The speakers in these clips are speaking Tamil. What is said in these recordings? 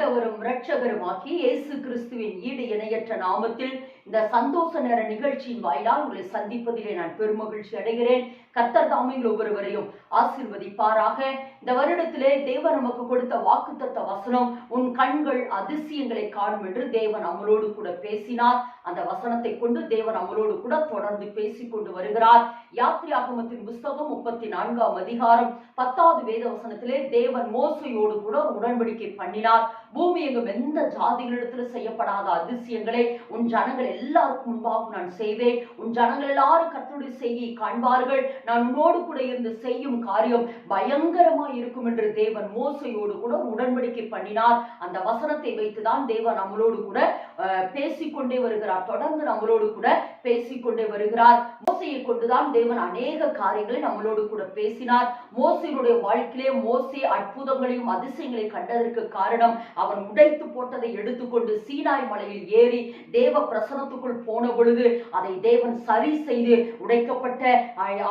ஆண்டவரும் இரட்சகருமாகிய இயேசு கிறிஸ்துவின் ஈடு இணையற்ற நாமத்தில் இந்த சந்தோஷ நேர நிகழ்ச்சியின் வாயிலால் உங்களை சந்திப்பதிலே நான் பெருமகிழ்ச்சி அடைகிறேன். கர்த்தர் தாமே ஒவ்வொருவரையும் ஆசீர்வதிப்பாராக. இந்த வருடத்திலே தேவன் நமக்கு கொடுத்த வாக்குத்தத்த வசனம், உன் கண்கள் அதிசயங்களை காணும் என்று தேவன் நம்மளோடு கூட பேசினார். அந்த வசனத்தை கொண்டு தேவன் நம்மளோடு கூட தொடர்ந்து பேசிக் கொண்டு வருகிறார். யாத்திராகமத்தின் புஸ்தகம் 34ஆம் அதிகாரம் 10வது வேத வசனத்திலே தேவன் மோசையோடு கூட ஒரு உடன்படிக்கை பண்ணினார். பூமி எங்கும் எந்த ஜாதிகளிடத்தில் செய்யப்படாத அதிசயங்களை உன் ஜனங்கள் எல்லாருக்கும் முன்பாக நான் செய்வேன். உன் ஜனங்கள் எல்லாரும் கர்த்தருடைய செய்தியை காண்பார்கள். நான் உன்னோடு கூட இருந்து செய்யும் காரியம் பயங்கரமாய் இருக்கும் என்று தேவன் மோசையோடு கூட உடன்படிக்கை பண்ணினார். அந்த வசனத்தை வைத்துதான் தேவன் நம்மளோடு கூட பேசிக்கொண்டே வருகிறார். தொடர்ந்து நம்மளோடு கூட பேசிக்கொண்டே வருகிறார். மோசையை கொண்டுதான் தேவன் அநேக காரியங்களை நம்மளோடு கூட பேசினார். மோசையினுடைய வாழ்க்கையிலே மோசே அற்புதங்களையும் அதிசயங்களையும் கண்டதற்கு காரணம், அவன் உடைத்து போட்டதை எடுத்துக்கொண்டு சீனாய் மலையில் ஏறி தேவ பிரசனத்துக்குள் போன பொழுது அதை தேவன் சரி செய்து உடைக்கப்பட்ட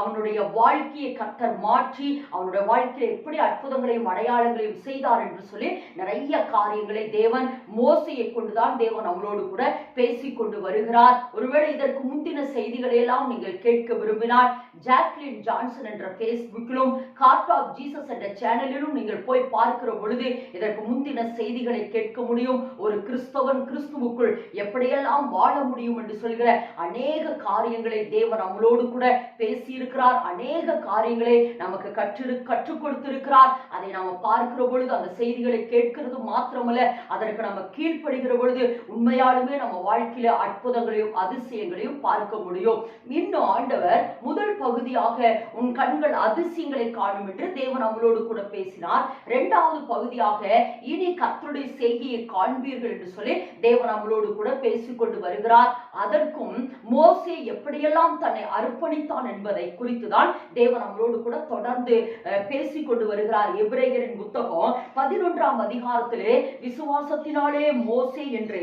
அவனுடைய வாழ்க்கையை கர்த்தர் மாற்றி அவனுடைய வாழ்க்கையில் எப்படி அற்புதங்களையும் அடையாளங்களையும் செய்தார் என்று சொல்லி நிறைய காரியங்களை தேவன் மோசையை கொண்டுதான் தேவன் நம்மளோடு கூட பேசிக்கொண்டு வருகிறார். ஒருவேளை இதற்கு முந்தின செய்திகளை எல்லாம் நீங்கள் கேட்க விரும்பினால் ஜாக்லின் ஜான்சன் என்ற பேஸ்புக்கிலும் கார்ட் ஆஃப் ஜீசஸ் என்ற சேனலிலும் நீங்கள் போய் பார்க்கிற பொழுது இதற்கு முந்தின செய்திகளை கேட்க முடியும். ஒரு கிறிஸ்தவன் கிறிஸ்துவுக்குள் எப்படியெல்லாம் வாழ முடியும் என்று சொல்கிற அநேக காரியங்களை தேவன் நம்மளோடு கூட பேசியிருக்கிறார். அநேக காரியங்களை நமக்கு கற்றுக் கொடுத்திருக்கிறார். அதை நாம பார்க்கிற பொழுது அந்த செய்திகளை கேட்கிறது மாத்திரமல்ல, அதற்கு நம்ம கீழ்ப்படுகிற பொழுது உண்மையாலுமே நம்ம வாழ்க்கையில அற்புதங்களையும் அதிசயங்களையும் பார்க்க முடியும். இன்னும் ஆண்டவர் முதல் பகுதியாக உன் கண்கள் அதிசயங்களை காணும் என்று தேவன் நம்மளோடு கூட பேசினார். இரண்டாவது பகுதியாக இனி கர்த்தருடைய செய்தியை காண்பீர்கள் என்று சொல்லி தேவன் நம்மளோடு கூட பேசிக்கொண்டு வருகிறார். அதற்கும் மோசே எப்படியெல்லாம் தன்னை அர்ப்பணித்தான் என்பதை குறித்துதான் தேவன் நம்மளோடு கூட தொடர்ந்து பேசிக்கொண்டு வருகிறார். எபிரேயரின் புத்தகம் 11ஆம் அதிகாரத்திலே விசுவாசத்தினாலே மோசே என்று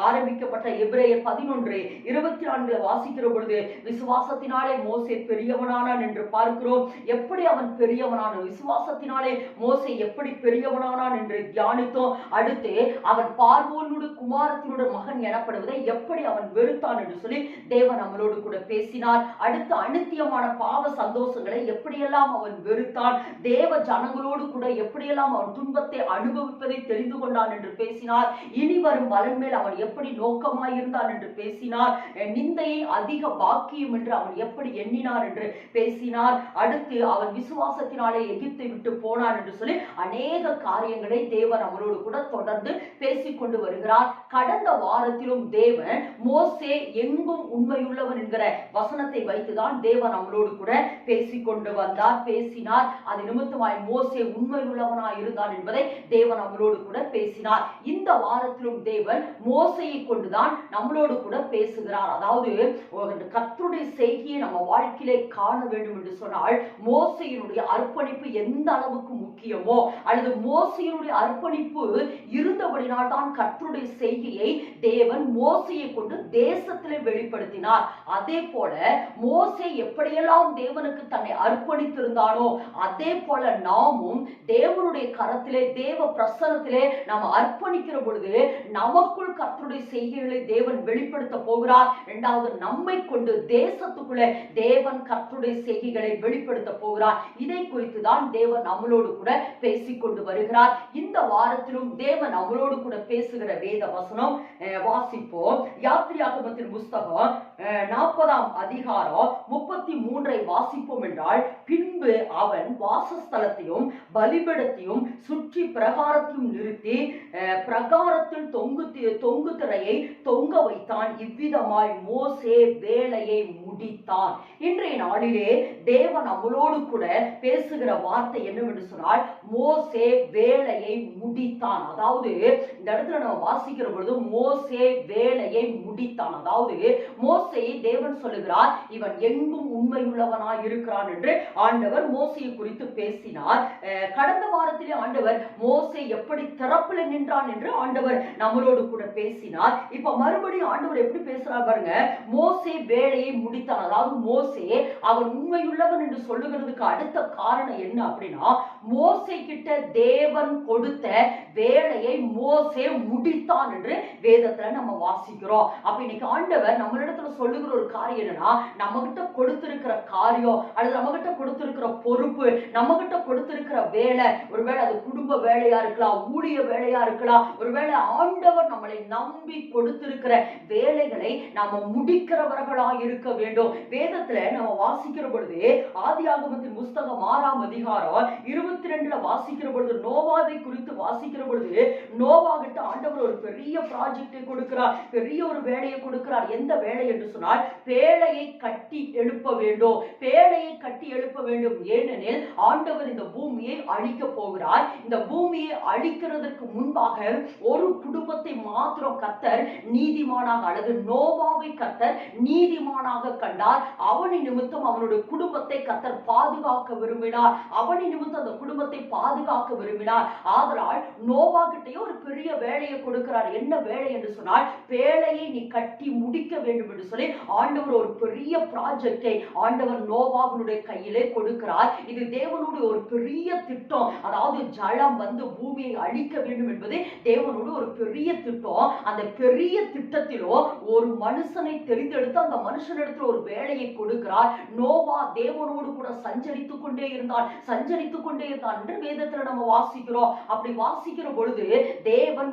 ஆரம்பிக்கப்பட்ட எபிரேயர் 11:24 வாசிக்கிற பொழுது விசுவாசத்தினாலே மோசே பெரியவனானான் என்று பார்க்கிறோம். எப்படி அவன் பெரியவனான, விசுவாசத்தினாலே மோசே எப்படி பெரியவனானான் என்று தியானித்தோம். அடுத்து அவன் பார்வோனுடைய குமாரத்தினுடைய மகன் எனப்படுவதை எப்படி அவன் வெறுத்தான் என்று சொல்லி தேவன் நம்மளோடு கூட பேசினார். அடுத்து அநித்தியமான பாவ சந்தோஷங்களை எப்படியெல்லாம் அவன் வெறுத்தான், தேவ ஜனங்களோடு கூட எப்படியெல்லாம் அவன் துன்பத்தை அனுபவிப்பதை தெரிந்து கொண்டான் என்று பேசினார். இனி வரும் பலன் மேல் அவன் எப்படி நோக்கமாயிருந்தான் என்று பேசினார். நிந்தையை அதிக பாக்கியம் என்று அவன் எப்படி எண்ணினார் என்று பேசினார். அடுத்து அவன் விசுவாசத்தினாலே எகிப்தை விட்டு போனான் என்று சொல்லி அநேக காரியங்களை தேவன் அவரோடு கூட தொடர்ந்து பேசிக்கொண்டு வருகிறார். கடந்த வாரத்திலும் தேவன் மோசே எங்கும் உண்மையுள்ளவன் என்கிற வசனத்தை வைத்துதான் தேவன் அவளோடு கூட பேசிக்கொண்டு வந்தார், பேசினார். அது நிமித்தமாய் மோசே உண்மையுள்ளவனாய் இருந்தான் என்பதை தேவன் அவளோடு கூட பேசினார். இந்த வாரத்திலும் தேவன் மோசையை கொண்டுதான் நம்மளோடு கூட பேசுகிறார். அதாவது கர்த்தருடைய செய்தியை நம்ம வாழ்க்கையிலே காண வேண்டும் என்று சொன்னால் மோசையினுடைய அர்ப்பணிப்பு எந்த அளவுக்கு முக்கியமோ, அல்லது மோசையினுடைய அர்ப்பணிப்பு இருந்தபடினால் தான் கர்த்தருடைய செய்தியை தேவன் மோசையை கொண்டு தேசத்திலே வெளிப்படுத்தினார். அதே போல மோசே எப்படியெல்லாம் தேவனுக்கு தன்னை அர்ப்பணித்திருந்தானோ அதே போல நாமும் தேவனுடைய கரத்திலே தேவ பிரசன்னத்திலே நாம் அர்ப்பணிக்கிற பொழுது நமக்குள் கர்த்தருடைய செய்திகளை தேவன் வெளிப்படுத்த போகிறார். இரண்டாவது, நம்மை கொண்டு தேசத்துக்குள்ளே தேவன் கர்த்தருடைய செய்திகளை வெளிப்படுத்த போகிறார். இதை குறித்து தான் தேவன் நம்மளோடு கூட பேசிக்கொண்டு வருகிறார். இந்த வாரத்திலும் தேவன் நம்மளோடு கூட பேசுகிற வேத வசனம் வாசிப்போம். யாத்திராகமத்தின் புஸ்தகம் 40ஆம் அதிகாரம் 33 வாசிப்போம் என்றால், பின்பு அவன் வாசஸ்தலத்தையும் பலிபீடத்தையும் சுற்றி பிரகாரத்தையும் நிறுத்தி பிரகாரத்தில் தொங்கு திரையை தொங்க வைத்தான். இவ்விதமாய் மோசே வேலையை முடித்தான். இன்றைய நாளிலே தேவன் நம்மளோடு கூட பேசுகிற வார்த்தை என்னவென்று சொன்னால், மோசே வேலையை முடித்தான். அதாவது இந்த இடத்துல நம்ம வாசிக்கிற பொழுது மோசே வேலையை முடித்தான். அதாவது மோசேயை தேவன் சொல்லுகிறார், இவன் எங்கும் உண்மையுள்ளவனாய் இருக்கிறான் என்று ஆண்டவர் மோசையை குறித்து பேசினார். கடந்த வாரத்திலே ஆண்டவர் மோசே எப்படி திறப்பில் நின்றான் என்று ஆண்டவர் நம்மளோடு கூட பேசினார். இப்ப மறுபடியும் ஆண்டவர் எப்படி பேசுறார் பாருங்க. மோசே வேலையை முடித்தான். அதாவது மோசே அவன் உண்மையுள்ளவன் என்று சொல்லுகிறதுக்கு அடுத்த காரணம் என்ன அப்படின்னா, மோசே கிட்ட தேவன் கொடுத்த வேலையை மோசே முடித்தான் என்று வேதத்துல நம்ம வாசிக்கிறோம். அப்ப இன்னைக்கு ஆண்டவர் நம்மளிடத்துல சொல்லுகிற ஒரு காரியம் என்னன்னா, நம்ம கிட்ட கொடுத்திருக்கிற காரியம் அல்லது நம்ம கிட்ட கொடுத்திருக்கிற பொறுப்பு, நம்ம கிட்ட கொடுத்திருக்கிற வேலை, ஒருவேளை அது குடும்ப வேலையா இருக்கலாம், ஊழிய வேலையா இருக்கலாம், ஒருவேளை ஆண்டவர் நம்மளை நம்பி கொடுத்திருக்கிற வேலைகளை நாம முடிக்கிறவர்களாக இருக்க வேண்டும். வேதத்துல நம்ம வாசிக்கிற பொழுது ஆதியாகமத்தின் புஸ்தகம் 6ஆம் அதிகாரம் 22 வாசிக்கிற பொழுது நோவாவை குறித்து வாசிக்கிற பொழுது நோவா கிட்ட ஆண்டவர் ஒரு பெரிய ப்ராஜெக்டை கொடுக்கிறார், பெரிய ஒரு வேலையை கொடுக்கிறார். எந்த வேலை என்று சொன்னால், பேழையை கட்டி எழுப்ப வேண்டும். பேழையை கட்டி எழுப்ப வேண்டும். ஏனெனில் ஆண்டவர் இந்த பூமியை அழிக்க போகிறார். இந்த பூமியை அழிக்கிறதற்கு முன்பாக ஒரு குடும்பத்தை மாத்திரம் கர்த்தர் நீதிமானாக அல்லது நோவாவை கர்த்தர் நீதிமானாக கண்டார். அவனி நிமித்தம் அவனுடைய குடும்பத்தை கர்த்தர் பாதுகாக்க விரும்பினார். அவனி நிமித்தம் அந்த குடும்பத்தை பாதுகாக்க விரும்பினார். ஆதலால் நோவா கிட்டே ஒரு பெரிய வேலையை கொடுக்கிறார். என்ன வேலை என்று சொன்னால், பேழையை நீ கட்டி முடிக்க வேண்டும் என்று சொல்லி ஆண்டவர் ஒரு பெரிய ப்ராஜெக்டை ஆண்டவர் நோவாவினுடைய கையிலே கொடுக்கிறார். இது தேவனுடைய ஒரு பெரிய திட்டம். அதாவது ஜலம் வந்து பூமியை அழிக்க வேண்டும் என்பது தேவனுடைய ஒரு பெரிய திட்டம். அந்த பெரிய திட்டத்திலோ ஒரு மனுஷனை தெரிந்தெடுத்து அந்த மனுஷனிடத்தில் ஒரு வேலையை கொடுக்கிறார். நோவா தேவனோடு கூட சஞ்சரித்துக் கொண்டே இருந்தான் என்று வேதத்துல நம்ம வாசிக்கிறோம். அப்படி வாசிக்கிற பொழுது தேவன்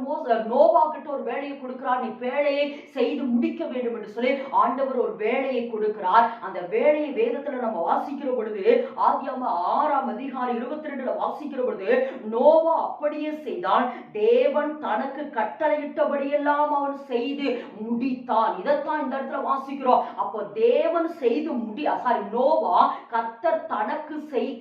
நோவா கிட்ட ஒரு வேலையை கொடுக்கிறார். நீ வேலையை செய்து முடிக்க வேண்டும் என்று சொல்லி ஆண்டவர் ஒரு வேலையை கொடுக்கிறார். அந்த வேலையை வேதத்துல நம்ம வாசிக்கிற பொழுது ஆதியாகமம் 6ஆம் அதிகாரம் 22 வாசிக்கிற பொழுது நோவா அப்படியே செய்தான். தேவன் தனக்கு கட்டளையிட்டபடியெல்லாம் அவன் செய்து முடித்தான். இதைத்தான் இந்த இடத்துல வாசிக்கிறோம். அப்போ தேவன் செய்து நோவா கர்த்தர் தனக்கு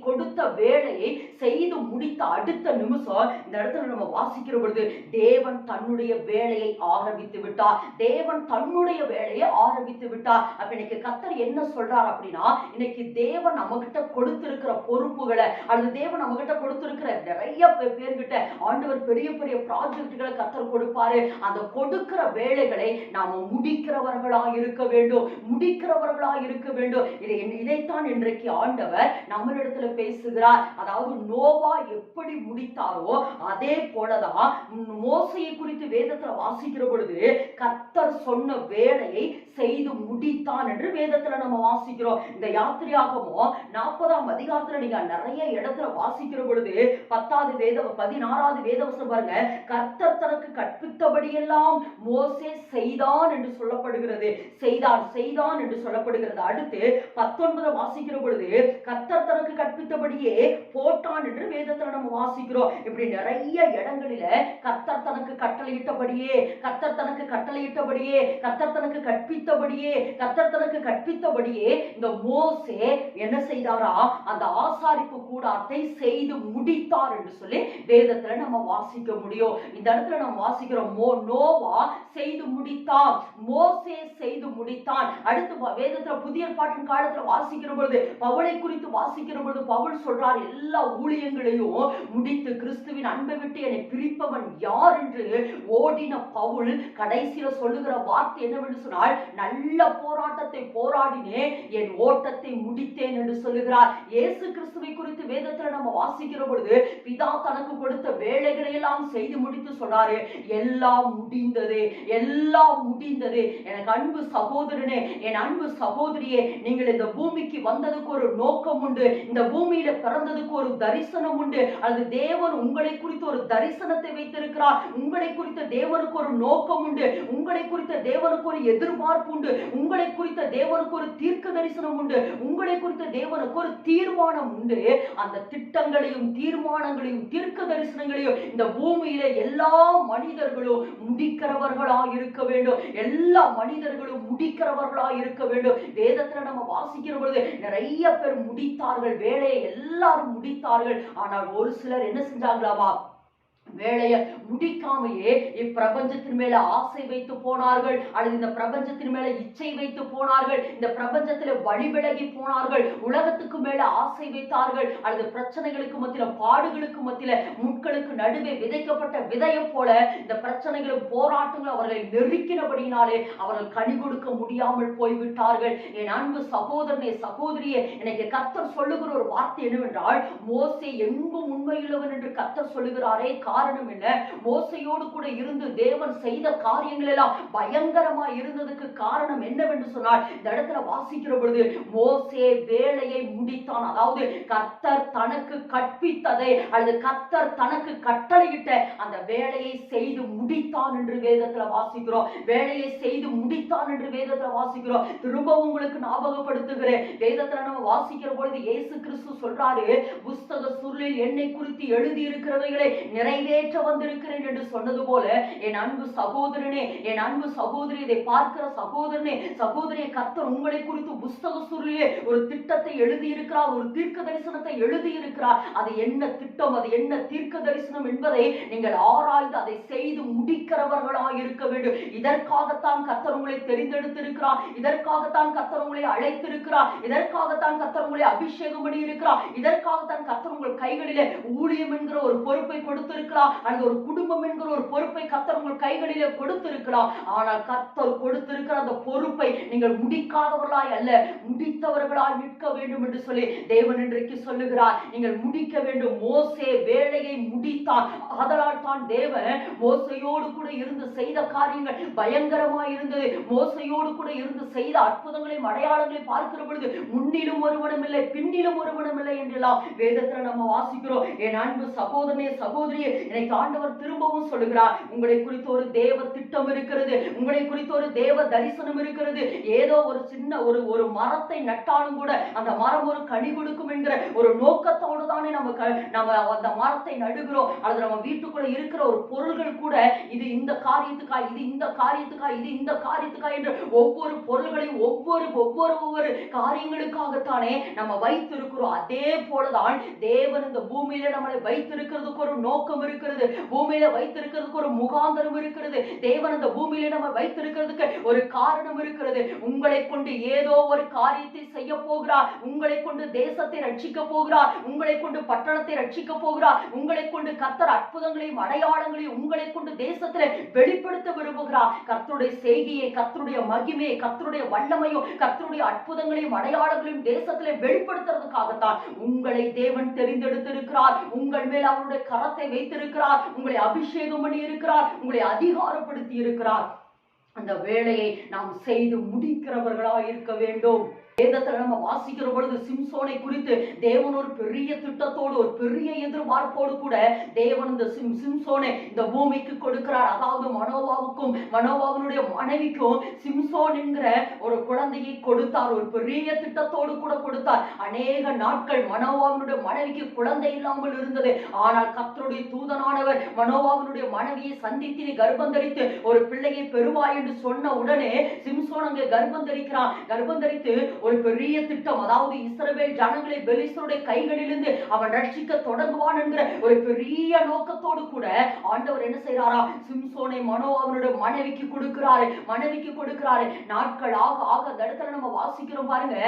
கொடுத்த வேலையை செய்து முடித்த அடுத்த நிமிஷம் இந்த இடத்துல நம்ம வாசிக்கிற பொழுது தேவன் தன்னுடைய வேலையை ஆரம்பித்து விட்டார். தேவன் தன்னுடைய வேலையை ஆரம்பித்து விட்டார். அப்ப இன்னைக்கு கர்த்தர் என்ன சொல்றார் அப்படின்னா, இன்னைக்கு தேவன் நம்ம கிட்ட கொடுத்திருக்கிற பொறுப்புகளை அல்லது தேவன் நம்ம கிட்ட கொடுத்திருக்கிற நிறைய பேர்கிட்ட ஆண்டவர் பெரிய பெரிய ப்ராஜெக்ட்களை கர்த்தர் கொடுப்பாரு. அந்த கொடுக்கிற வேலைகளை நாம முடிக்கிறவர்களாக இருக்க வேண்டும். இதைத்தான் இன்றைக்கு ஆண்டவர் நம்மளிடத்துல பேசுகிறார். அதாவது நோவா எப்படி முடித்தாரோ அதே போலதான் மோசையை குறித்து வேதத்துல வாசிக்கிற பொழுது கர்த்தர் சொன்ன வேலையை செய்து முடித்தான் என்று வேதத்துல நம்ம வாசிக்கிறோம். இந்த யாத்திரையாகமோ 40ஆம் அதிகாரத்துல நீங்க நிறைய இடத்துல வாசிக்கிற பொழுது 16வது வேதவசனம் பாருங்க. கர்த்தர் தனக்கு கற்பித்தபடியெல்லாம் மோசே செய்தான் என்று சொல்லப்படுகிறது. செய்தான் என்று சொல்லப்படுகிறது. அடுத்து 19 வாசிக்கிற பொழுது கர்த்தர் தனக்கு கற்பித்தபடியே போட்டான் என்று வேதத்துல நம்ம வாசிக்கிறோம். இப்படி நிறைய இடங்களில கர்த்தர் தனக்கு கட்டளையிட்டபடியே கர்த்தர் தனக்கு கற்பித்தபடியே இந்த மோசே என்ன செய்தாரா, அந்த ஆசாரிப்பு கூடாரத்தை செய்து முடித்தார் என்று சொல்லி வேதத்துல நம்ம வாசிக்க முடியும். இந்த இடத்துல நம்ம வாசிக்கிறோம், நோவா செய்து முடித்தான், மோசே செய்து முடித்தான். அடுத்து வேதத்துல புதிய பாட்டின் காலத்துல வாசிக்கிற பொழுது பவுலை குறித்து வாசிக்கிற பொழுது பவுல் சொல்றார், எல்லா ஊழியங்களையும் முடித்து கிறிஸ்துவின் அன்பை விட்டு என்னை பிரிப்பவன் யார் என்று ஓடின பவுல் கடைசியில சொல்லுகிற வார்த்தை என்னவென்று சொன்னால், நல்ல போராட்டத்தை போராடினேன், என் ஓட்டத்தை முடித்தேன் என்று சொல்லுகிறார். இயேசு கிறிஸ்துவை குறித்து வேதத்துல நம்ம வாசிக்கிற பொழுது பிதா தனக்கு கொடுத்த வேலைகளை எல்லாம் செய்து முடித்து சொல்றாரு, எல்லாம் முடிந்தது. எனக்கு அன்பு சகோதரனே, என் அன்பு சகோதரியே, நீங்கள் இந்த பூமிக்கு வந்ததுக்கு ஒரு நோக்கம் உண்டு. இந்த பூமியில பிறந்ததுக்கு ஒரு தரிசனம் உண்டு. அது தேவன் உங்களை குறித்து ஒரு தரிசனத்தை வைத்திருக்கிறார். உங்களை குறித்த தேவனுக்கு ஒரு நோக்கம் உண்டு. உங்களை குறித்த தேவனுக்கு ஒரு எதிர்பார்ப்பு உண்டு. உங்களை குறித்த தேவனுக்கு ஒரு தீர்க்க தரிசனம் உண்டு. உங்களை குறித்த தேவனுக்கு ஒரு தீர்மானம் உண்டு. அந்த திட்டங்களையும் தீர்மானங்களையும் தீர்க்க தரிசனங்களையும் இந்த பூமியில எல்லா மனிதர்களும் முடிக்கிறவர்களாக இருக்க வேண்டும். எல்லா மனிதர்களும் முடிக்கிறவர்களாக இருக்க வேண்டும். வேதத்துல நம்ம வாசிக்கிற பொழுது நிறைய பேர் முடித்தார்கள், வேலையை எல்லாரும் முடித்தார்கள். ஆனால் ஒரு சிலர் என்ன செஞ்சாங்களாமா, வேலையை முடிக்காமையே இப்பிரபஞ்சத்தின் மேல ஆசை வைத்து போனார்கள், அல்லது இந்த பிரபஞ்சத்தின் மேல இச்சை வைத்து போனார்கள், இந்த பிரபஞ்சத்தில வழிவிலகி போனார்கள், உலகத்துக்கு மேல ஆசை வைத்தார்கள், அல்லது பிரச்சனைகளுக்கு மத்தியில, பாடுகளுக்கு மத்தியில, முட்களுக்கு நடுவே விதைக்கப்பட்ட விதையை போல இந்த பிரச்சனைகளும் போராட்டங்களும் அவர்களை நெருக்கினபடினாலே அவர்கள் கனி கொடுக்க முடியாமல் போய்விட்டார்கள். என் அன்பு சகோதரனே, சகோதரியே, எனக்கு கர்த்தர் சொல்லுகிற ஒரு வார்த்தை என்னவென்றால், மோசே எங்கும் உண்மையுள்ளவன் என்று கர்த்தர் சொல்லுகிறாரே, காரணம் என்ன? மோசையோடு கூட இருந்து தேவன் செய்த காரியங்கள் எல்லாம் பயங்கரமா இருந்ததுக்கு காரணம் என்னவென்று சொன்னால், இந்த இடத்துல வாசிக்கிற பொழுது மோசே வேலையை முடித்தான். அதாவது கர்த்தர் தனக்கு கற்பித்ததை அல்லது கர்த்தர் தனக்கு கட்டளையிட்ட அந்த வேலையை செய்து முடித்தான் என்று வேதத்துல வாசிக்கிறோம். வேலையை செய்து முடித்தான் என்று வேதத்துல வாசிக்கிறோம். திரும்பவும் உங்களுக்கு ஞாபகப்படுத்துகிறேன். வேதத்துல நம்ம வாசிக்கிற பொழுது இயேசு கிறிஸ்து சொல்றாரு, புஸ்தக சுருளில் என்னை குறித்து எழுதி இருக்கிறவைகளை நிறைவேற்ற வந்திருக்கிறேன் என்று சொன்னது போல, என் அன்பு சகோதரனே, என் அன்பு சகோதரி, இதை பார்க்கிற சகோதரனே, சகோதரியை, கர்த்தர் உங்களை குறித்து புஸ்தக சுருளிலே ஒரு திட்டத்தை எழுதி இருக்கிறார், ஒரு தீர்க்க தரிசனத்தை எழுதி இருக்கிறார். அது என்ன திட்டம், அது என்ன தீர்க்க தரிசனம் என்பதை நீங்கள் ஆராய்ந்து அதை செய்து முடிக்கிறவர்களாக இருக்க வேண்டும். இதற்காகத்தான் கர்த்தர் உங்களை தெரிந்தெடுத்திருக்கிறார், இதற்காகத்தான் கர்த்தர் உங்களை அழைத்திருக்கிறார், இதற்காகத்தான் கர்த்தர் உங்களை அபிஷேகம் பண்ணி இருக்கிறார், இதற்காகத்தான் கர்த்தர் உங்கள் கைகளிலே ஊழியம் என்கிற ஒரு பொறுப்பை கொடுத்திருக்கிறார், அல்லது ஒரு குடும்பம் என்கிற ஒரு பொறுப்பை கர்த்தர் உங்கள் கைகளிலே கொடுத்திருக்கிறார். ஆனால் கர்த்தர் கொடுத்திருக்கிற அந்த பொறுப்பை நீங்கள் முடிக்காதவர்களாய் அல்ல, முடித்தவர்களாய் நிற்க வேண்டும் என்று சொல்லி தேவன் இன்றைக்கு சொல்லுகிறார். நீங்கள் முடிக்க வேண்டும். மோசே வேலையை முடித்தான். அதனால் தான் தேவன் மோசையோடு கூட இருந்து செய்த காரியங்கள் பயங்கரமாய் இருந்தது. மோசையோடு கூட இருந்து செய்த அற்புதங்களையும் அடையாளங்களையும் பார்க்கிற பொழுது முன்னிலும் ஒருவனும் இல்லை, பின்னிலும் ஒருவனும் இல்லை என்றெல்லாம் வேதத்துல நம்ம வாசிக்கிறோம். என் அன்பு சகோதரனே, சகோதரியே, எனக்கு ஆண்டவர் திரும்பவும் சொல்லுகிறார், உங்களை குறித்து ஒரு தேவ திட்டம் இருக்கிறது, உங்களை குறித்து ஒரு தேவ தரிசனம் இருக்கிறது. ஏதோ ஒரு சின்ன ஒரு மரத்தை நட்டாலும் கூட அந்த மரம் ஒரு கனி கொடுக்கும் என்கிற ஒரு நோக்கத்தோடு தானே நம்ம அந்த மரத்தை நடுகிறோம். அல்லது நம்ம வீட்டுக்குள்ள இருக்கிற ஒரு பொருள்கள் கூட இது இந்த காரியத்துக்கா, இது இந்த காரியத்துக்கா, இது இந்த காரியத்துக்கா என்று ஒவ்வொரு பொருள்களையும் ஒவ்வொரு காரியங்களுக்காகத்தானே நம்ம வைத்திருக்கிறோம். அதே போலதான் தேவன் இந்த பூமியில நம்மளை வைத்திருக்கிறதுக்கு ஒரு நோக்கம் இருக்கிறது, பூமியில வைத்திருக்கிறதுக்கு ஒரு முகாந்தரம் இருக்கிறது. தேவன் அந்த பூமியில நம்ம வைத்திருக்கிறதுக்கு ஒரு காரணம் இருக்கிறது. உங்களை கொண்டு ஏதோ ஒரு காரியத்தை செய்ய போகிறார், உங்களை கொண்டு தேசத்தை ரட்சிக்க போகிறார், உங்களை கொண்டு பட்டணத்தை ரட்சிக்க போகிறார், உங்களை கொண்டு கர்த்தர் அற்புதங்களையும் அடையாளங்களையும் உங்களை கொண்டு தேசத்தில் வெளிப்படுத்த விரும்புகிறார். கர்த்தருடைய செய்தியை, கர்த்தருடைய மகிமையை, கர்த்தருடைய வல்லமையும், கர்த்தருடைய அற்புதங்களையும் அடையாளங்களையும் தேசத்தில் வெளிப்படுத்துறதுக்காகத்தான் உங்களை தேவன் தெரிந்தெடுத்திருக்கிறார். உங்கள் மேல் அவருடைய கரத்தை வைத்திருக்கிறார், உங்களை அபிஷேகம் பண்ணி இருக்கிறார், உங்களை அதிகாரப்படுத்தி இருக்கிறார். அந்த வேலையை நாம் செய்து முடிக்கிறவர்களாக இருக்க வேண்டும். வேதத்துல நம்ம வாசிக்கிற பொழுது சிம்சோனை குறித்து தேவன் ஒரு பெரிய திட்டத்தோடு, ஒரு பெரிய எதிர்பார்ப்போடு கூட தேவன் இந்த சிம்சோனை இந்த பூமிக்கு கொடுக்கிறார். அதாவது மனோவாவுக்கும் மனோவாவினுடைய மனைவிக்கும் சிம்சோன் என்கிற ஒரு குழந்தையை கொடுத்தார். ஒரு பெரிய திட்டத்தோடு கூட கொடுத்தார். அநேக நாட்கள் மனோவாவினுடைய மனைவிக்கு குழந்தை இல்லாமல் இருந்தது. ஆனால் கர்த்தருடைய தூதனானவர் மனோவாவினுடைய மனைவியை சந்தித்து கர்ப்பம் தரித்து ஒரு பிள்ளையை பெறுவாய் என்று சொன்ன உடனே சிம்சோன் அங்கே கர்ப்பம் தரிக்கிறான். கர்ப்பம் தரித்து ஒரு பெரிய திட்டம், அதாவது இஸ்ரவேல் ஜனங்களை பெலிஸ்தருடைய கைகளிலிருந்து அவன் ரட்சிக்க தொடங்குவான் என்கிற ஒரு பெரிய நோக்கத்தோடு கூட ஆண்டவர் என்ன செய்யறாரா, சிம்சோனை மனோவாவினுடைய மனைவிக்கு கொடுக்கிறாரு. நாட்கள் ஆக ஆக அந்த இடத்துல நம்ம வாசிக்கிறோம் பாருங்க,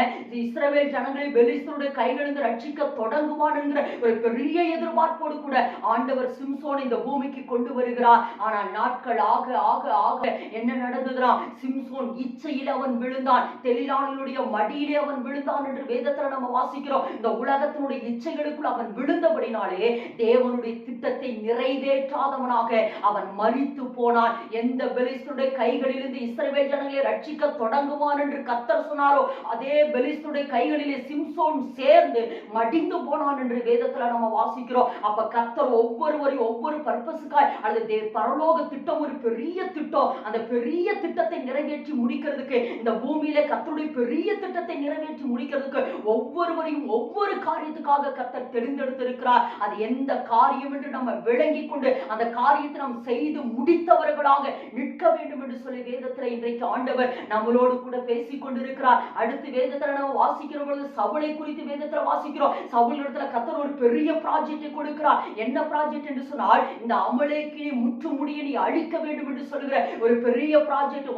இஸ்ரவேல் ஜனங்களை பெலிஸ்தருடைய கைகளிலிருந்து ரட்சிக்க தொடங்குவான் என்கிற ஒரு பெரிய எதிர்பார்ப்போடு கூட ஆண்டவர் சிம்சோனை இந்த பூமிக்கு கொண்டு வருகிறார். ஆனால் நாட்கள் ஆக ஆக ஆக என்ன நடந்ததுனா, சிம்சோன் இச்சையில் அவன் விழுந்தான், தெலிலானினுடைய மடியிலே அவன் விழுந்தான் என்று வேதத்துல நம்ம வாசிக்கிறோம். இந்த உலகத்தினுடைய இச்சைகளுக்குள் அவன் விழுந்தபடினாலே தேவனுடைய திட்டத்தை நிறைவேற்றாதவனாக அவன் மரித்து போனான். எந்த பெலிஸ்தருடைய கைகளிலிருந்து இஸ்ரவேல் ஜனங்களை ரட்சிக்க தொடங்குவான் என்று கர்த்தர் சொன்னாரோ, அதே பெலிஸ்தருடைய கைகளிலே சிம்சோன் சேர்ந்து மடிந்து போனான் என்று வேதத்துல நம்ம வாசிக்கிறோம். அப்ப கர்த்தர் ஒவ்வொருவரையும் ஒவ்வொரு பர்பஸுக்காய் அல்லது பரலோக திட்டம், ஒரு பெரிய திட்டம், அந்த பெரிய திட்டத்தை நிறைவேற்றி முடிக்கிறதுக்கு இந்த பூமியில கர்த்தருடைய பெரிய திட்டம் திட்டத்தை நிறைவேற்றி முடிக்கிறதுக்கு ஒவ்வொருவரையும் ஒவ்வொரு காரியத்துக்காக கர்த்தர் தெரிந்தெடுத்திருக்கிறார். அது எந்த காரியம் என்று நம்ம விளங்கி கொண்டு அந்த காரியத்தை நாம் செய்து முடித்தவர்களாக நிற்க வேண்டும் என்று சொல்லி வேதத்தில் இன்றைக்கு ஆண்டவர் நம்மளோடு கூட பேசிக் கொண்டிருக்கிறார். அடுத்து வேதத்தில் நம்ம வாசிக்கிற பொழுது சவுலை குறித்து வேதத்தில் வாசிக்கிறோம். சவுல் இடத்துல கர்த்தர் ஒரு பெரிய ப்ராஜெக்டை கொடுக்கிறார். என்ன ப்ராஜெக்ட் என்று சொன்னால், இந்த அமலேக்கினை முற்று முடிய நீ அழிக்க வேண்டும் என்று சொல்லுகிற ஒரு பெரிய ப்ராஜெக்ட்.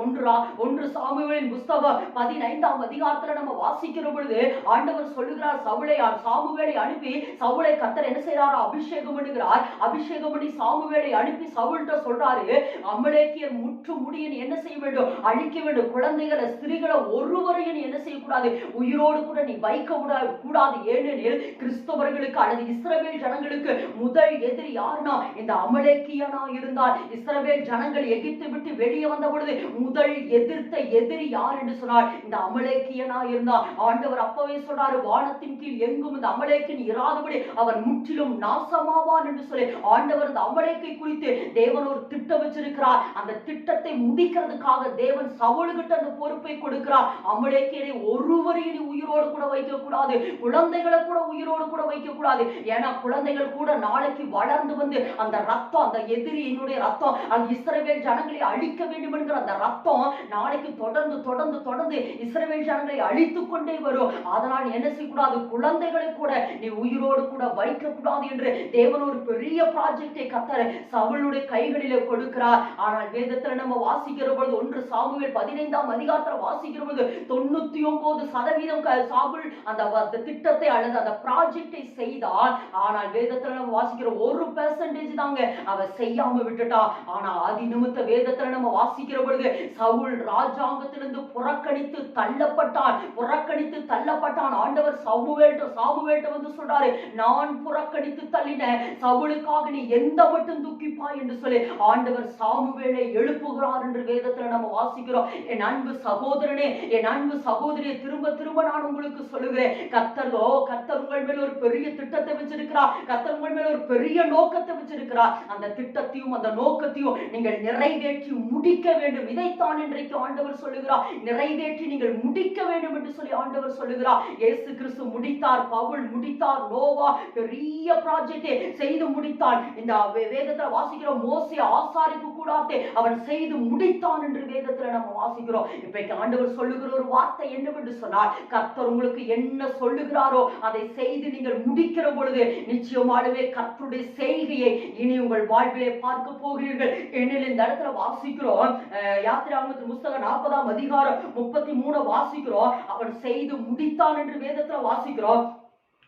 ஒன்று சாமுவேலின் புஸ்தகம் 15ஆம் அதிகாரத்துல நம்ம வாசிக்கிற பொழுது ஆண்டவர் சொல்லுகிறார், சாமுவேலை அனுப்பி சவுலை கர்த்தர் என்ன செய்யறாரு, அபிஷேகம் பண்ணுகிறார். அபிஷேகம் பண்ணி சாமுவேலை அனுப்பி சவுல்கிட்ட சொல்றாரு, அமலேக்கியர் முற்று முடிய நீ என்ன செய்ய வேண்டும், அழிக்க வேண்டும். குழந்தைகளை ஸ்திரீகளை ஒருவரையும் நீ என்ன செய்யக்கூடாது, உயிரோடு கூட நீ வைக்க கூடாது. ஏனெனில் கிறிஸ்தவர்களுக்கு அல்லது இஸ்ரவேல் ஜனங்களுக்கு முதல் எதிரி யாருன்னா இந்த அமலேக்கியனா இருந்தால். இஸ்ரவேல் ஜனங்கள் எகிப்தை விட்டு வெளியே வந்த பொழுது முதல் எதிர்த்த எதிரி யார் என்று சொன்னால் இந்த அமலேக்கியனா இருந்தார். ஆண்டவர் அப்பவே சொல்றாரு, வானத்தின் கீழ் எங்கும் இந்த அமலேக்கியன் இராதபடி அவன் முற்றிலும் நாசமாவான் என்று சொல்லி ஆண்டவர் இந்த அமலேக்கை குறித்து தேவன் ஒரு திட்டம் வச்சிருக்கிறார். அந்த திட்டத்தை முடிக்கிறதுக்காக தேவன் சவுலுகிட்ட அந்த பொறுப்பை கொடுக்கிறார். அமலேக்கியனை ஒருவரையும் உயிரோடு கூட வைக்க கூடாது, குழந்தைகளை கூட உயிரோடு கூட வைக்க கூடாது. ஏன்னா குழந்தைகள் கூட நாளைக்கு வளர்ந்து வந்து அந்த ரத்தம், அந்த எதிரியினுடைய ரத்தம், அந்த இஸ்ரவேல் ஜனங்களை அழிக்க வேண்டும் என்கிற அந்த ரத்தம் நாளைக்கு தொடர்ந்து தொடர்ந்து தொடர்ந்து இஸ்ரவேல் ஜனங்களை அழித்துக் கொண்டே வரும். அதனால் என்ன செய்யக்கூடாது, குழந்தைகளை கூட நீ உயிரோடு கூட வைக்க கூடாது என்று தேவன் ஒரு பெரிய ப்ராஜெக்டை கர்த்தர் சவுலுடைய கைகளிலே கொடுக்கிறார். ஆனால் வேதத்தில் நம்ம வாசிக்கிற பொழுது 1 சாமுவேல் 15ஆம் அதிகாரத்தில் வாசிக்கிற பொழுது 99% சவுல் அந்த திட்டத்தை அல்லது அந்த ப்ராஜெக்டை செய்தால். ஆனால் வேதத்தில் நம்ம வாசிக்கிற 1% தாங்க அவ செய்யாம விட்டுட்டா. ஆனா ஆதி நிமித்த வேதத்தில் நம்ம வாசிக்கிற பொழுது சவுல் ராஜாங்கத்திலிருந்து புறக்கணித்து தள்ளப்பட்டான். ஆண்டவர் சாமுவேல்ட்ட வந்து சொல்றாரு, நான் புறக்கணித்து தள்ளின சவுலுக்காக நீ எந்த மட்டும் துக்கிப்பாய் என்று சொல்லி ஆண்டவர் சாமுவேலை எழுப்புகிறார் என்று வேதத்தில் நம்ம வாசிக்கிறோம். என் அன்பு சகோதரனே, என் அன்பு சகோதரியை திரும்ப திரும்ப நான் உங்களுக்கு சொல்லுகிறேன், கர்த்தர் உங்கள் மேல் ஒரு பெரிய திட்டத்தை வச்சிருக்கிறார். கர்த்தர் உங்கள் மேல் ஒரு பெரிய நோக்கத்தை வச்சிருக்கிறார். அந்த திட்டத்தையும் அந்த நோக்கத்தையும் நீங்கள் நிறைவேற்றி முடிக்க வேண்டும். இதைத்தான் இன்றைக்கு ஆண்டவர் சொல்லுகிறார். நிறைவேற்றி நீங்கள் முடிக்க வேண்டும் என்று சொல்லி ஆண்டவர் சொல்லுகிறார். இயேசு கிறிஸ்து முடித்தார், பவுல் முடித்தார், நோவா பெரிய ப்ராஜெக்டை செய்து முடித்தான். இந்த வேதத்தில் வாசிக்கிற மோசே ஆசாரிப்பு கூடாரத்தை அவன் செய்து முடித்தான் என்று வேதத்தில் நம்ம வாசிக்கிறோம். இப்ப ஆண்டவர் சொல்லுகிற ஒரு வார்த்தை என்னவென்று சொன்னால், கர்த்தர் உங்களுக்கு என்ன சொல்லுகிறாரோ அதை செய்து நீங்கள் முடிக்கிற பொழுது நிச்சயமாகவே கர்த்தருடைய செய்கையை இனி உங்கள் வாழ்விலே பார்க்க போகிறீர்கள். ஏனெனில் இந்த இடத்துல வாசிக்கிறோம், யாத்திராகமத்தின் புஸ்தகம் 40ஆம் அதிகாரம் 33 வாசிக்கிறோம். அவன் செய்து முடித்தான் என்று வேதத்துல வாசிக்கிறோம்.